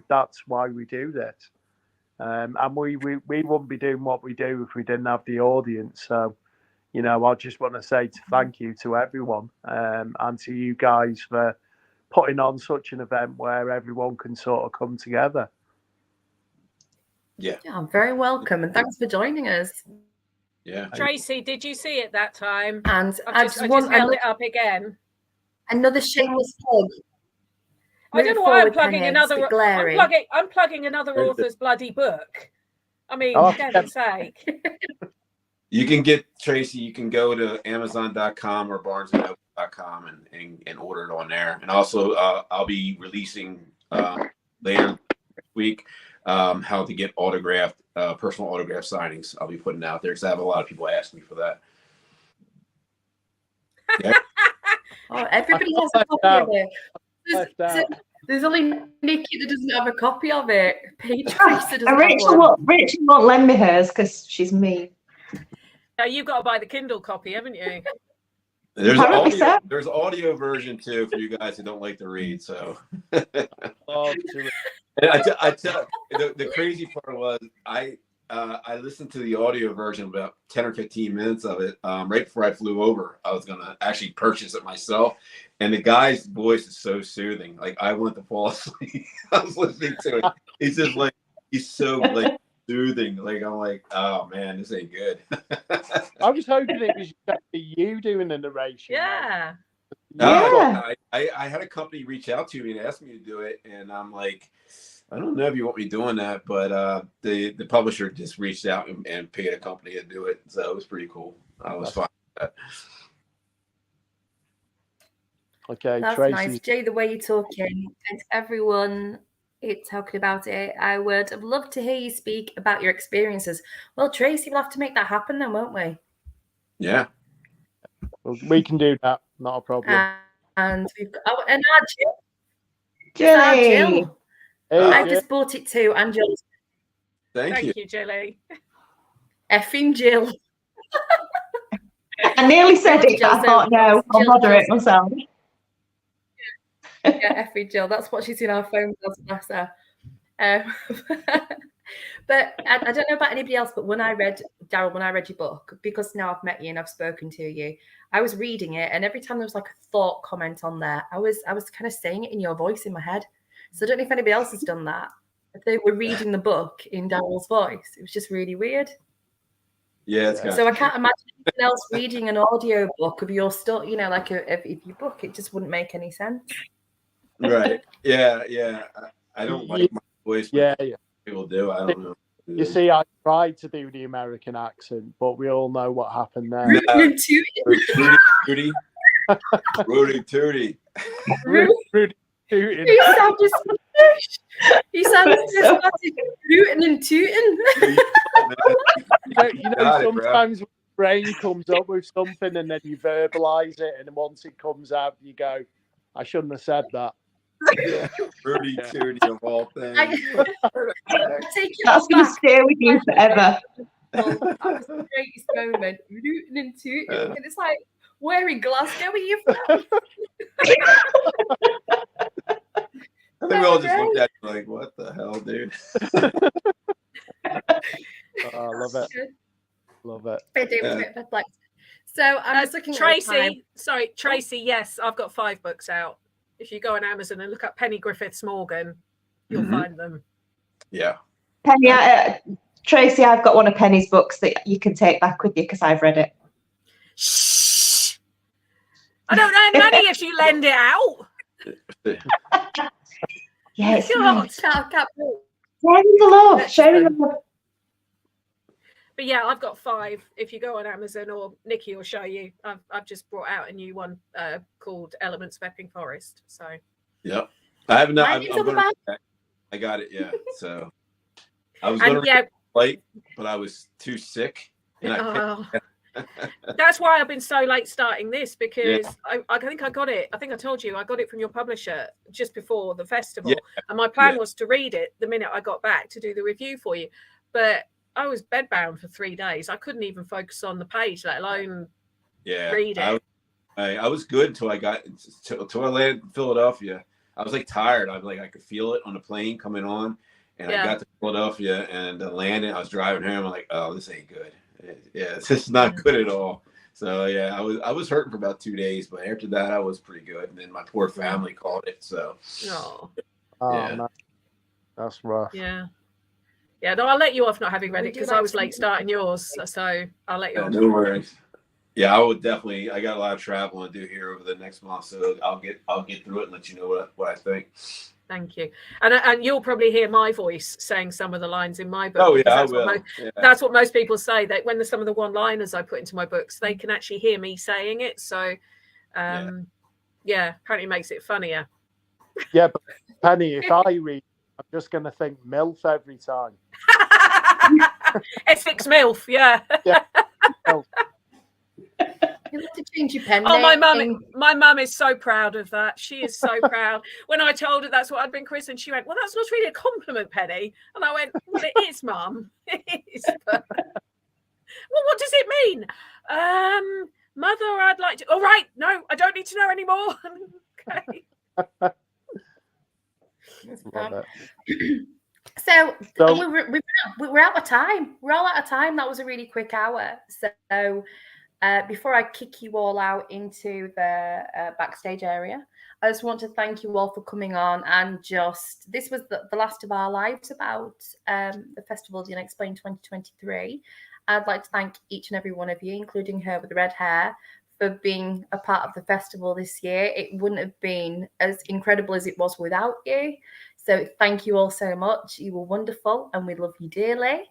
That's why we do this, and we wouldn't be doing what we do if we didn't have the audience. So I just want to say thank you to everyone, and to you guys for putting on such an event where everyone can sort of come together. Yeah, very welcome, and thanks for joining us. Yeah. Tracy, did you see it that time? And I just held it up again. Another shameless plug. I don't know why I'm plugging another. I'm plugging another author's bloody book. I mean, heaven's sake. You can get Tracy. You can go to Amazon.com or BarnesandNoble.com and order it on there. And also, I'll be releasing later next week how to get autographed, personal autograph signings. I'll be putting out there because I have a lot of people asking me for that. Yeah. Oh, everybody has a copy of it. There's only Nikki that doesn't have a copy of it. Paige doesn't have one. Rachel won't lend me hers because she's mean. Now you've got to buy the Kindle copy, haven't you? There's audio version too for you guys who don't like to read. So, and I tell the crazy part was I listened to the audio version about 10 or 15 minutes of it right before I flew over. I was gonna actually purchase it myself, and the guy's voice is so soothing. Like I wanted to fall asleep. I was listening to it. He's just like he's so like soothing. Like I'm like, oh man, this ain't good. I was hoping it was you doing the narration. Yeah. I had a company reach out to me and ask me to do it, and I'm like, I don't know if you want me doing that, but the publisher just reached out and paid a company to do it, so it was pretty cool. I was fine with that. Okay, that's Tracy. nice, Jay. The way you're talking, and everyone talking about it, I would have loved to hear you speak about your experiences. Well, Tracy, we'll have to make that happen then, won't we? Yeah. Well, we can do that. Not a problem. And we've got and our Jill. I just bought it too, and Jill. Thank you, Jilly. Effing Jill. I nearly said it, but I thought no, I'll moderate myself. Yeah, effing Jill. That's what she's in our phone with us, bless her. But I don't know about anybody else, but when I read your book, because now I've met you and I've spoken to you, I was reading it, and every time there was like a thought comment on there, I was kind of saying it in your voice in my head. So I don't know if anybody else has done that. If they were reading the book in Daryl's voice, it was just really weird. Yeah, so I can't imagine anyone else reading an audio book of your story. You know, like if your book, it just wouldn't make any sense. Right. Yeah. I don't like my voice. Yeah. People do. I don't know. You see, I tried to do the American accent, but we all know what happened there. Rudy Tooty. Rudy. You sound so rootin' and tootin'. Sometimes when your brain comes up with something and then you verbalise it, and then once it comes out, you go, I shouldn't have said that. Yeah. Rudy Tooty of all things. That's going to stay with you forever. That was the greatest moment. Rootin' and tootin'. And it's like, where in Glasgow are you from? I think we all just looked at you like, what the hell, dude? I love it. Love it. I do. Yeah. So I'm just looking Tracy. Sorry, Tracy. Yes, I've got 5 books out. If you go on Amazon and look up Penny Griffiths-Morgan, you'll find them. Yeah. Penny, Tracy, I've got one of Penny's books that you can take back with you because I've read it. Shh. I don't earn money if you lend it out. Yes. Sharing the love. But yeah, I've got 5. If you go on Amazon, or Nikki will show you, I've just brought out a new one called Elements of Epping Forest. So. Yep. I have not. I got it. Yeah. So I was going to late, but I was too sick. And that's why I've been so late starting this, because I think I got it. I think I told you I got it from your publisher just before the festival, and my plan was to read it the minute I got back to do the review for you. But I was bedbound for 3 days. I couldn't even focus on the page, let alone read it. I was good until I got until I landed in Philadelphia. I was like tired. I could feel it on the plane coming on, and I got to Philadelphia and landed. I was driving home. I'm like, oh, this ain't good. Yeah, this is not good at all. So yeah, I was hurting for about 2 days, but after that I was pretty good. And then my poor family called it. So man. That's rough. Yeah. Yeah, no, I'll let you off not having read We it do because like I was to- late starting yours, so I'll let you off. No worries. Yeah, I would definitely. I got a lot of traveling to do here over the next month, so I'll get through it and let you know what I think. Thank you. And you'll probably hear my voice saying some of the lines in my book. Oh yeah, I that's will. That's what most people say, that when some of the one-liners I put into my books, they can actually hear me saying it. So, yeah, apparently it makes it funnier. Yeah, but Penny, if I read, I'm just going to think MILF every time. Essex MILF, yeah. Yeah. MILF. You'll have to change your pen Oh, name. my mum is so proud of that. She is so proud. When I told her that's what I'd been christened, she went, "Well, that's not really a compliment, Penny." And I went, "Well, it is, Mum. It is." But... Well, what does it mean? Mother, I'd like to. All right, no, I don't need to know anymore. Okay. So we're out of time. We're all out of time. That was a really quick hour. So before I kick you all out into the backstage area, I just want to thank you all for coming on. And this was the last of our lives about the Festival of the Unexplained 2023. I'd like to thank each and every one of you, including her with the red hair, for being a part of the festival this year. It wouldn't have been as incredible as it was without you. So thank you all so much. You were wonderful and we love you dearly.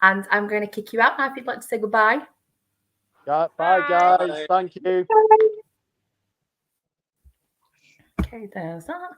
And I'm going to kick you out now if you'd like to say goodbye. Yeah, bye, guys. Thank you. Okay, there's that.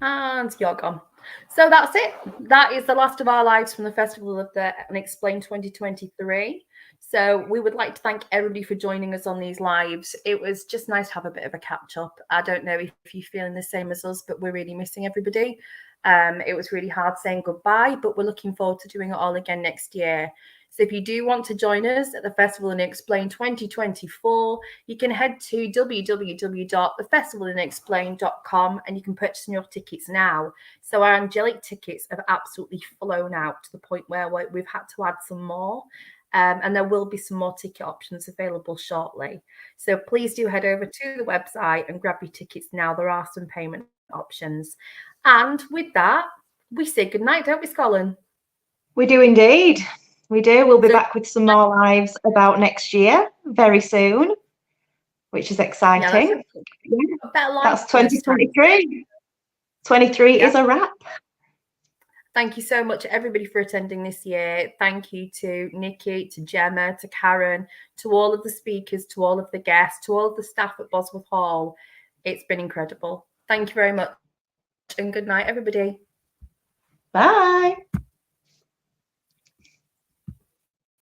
And you're gone. So that's it. That is the last of our lives from the Festival of the Unexplained 2023. So we would like to thank everybody for joining us on these lives. It was just nice to have a bit of a catch up. I don't know if you're feeling the same as us, but we're really missing everybody. It was really hard saying goodbye, but we're looking forward to doing it all again next year. So if you do want to join us at the Festival and Explain 2024, you can head to www.thefestivalandexplain.com and you can purchase your tickets now. So our angelic tickets have absolutely flown out to the point where we've had to add some more. And there will be some more ticket options available shortly. So please do head over to the website and grab your tickets now. There are some payment options. And with that, we say goodnight, don't we, Scotland? We do indeed. We do. We'll be back with some more lives about next year very soon, which is exciting. That's 2023. 23 is a wrap. Thank you so much, everybody, for attending this year. Thank you to Nikki, to Gemma, to Karen, to all of the speakers, to all of the guests, to all of the staff at Bosworth Hall. It's been incredible. Thank you very much and good night, everybody. Bye.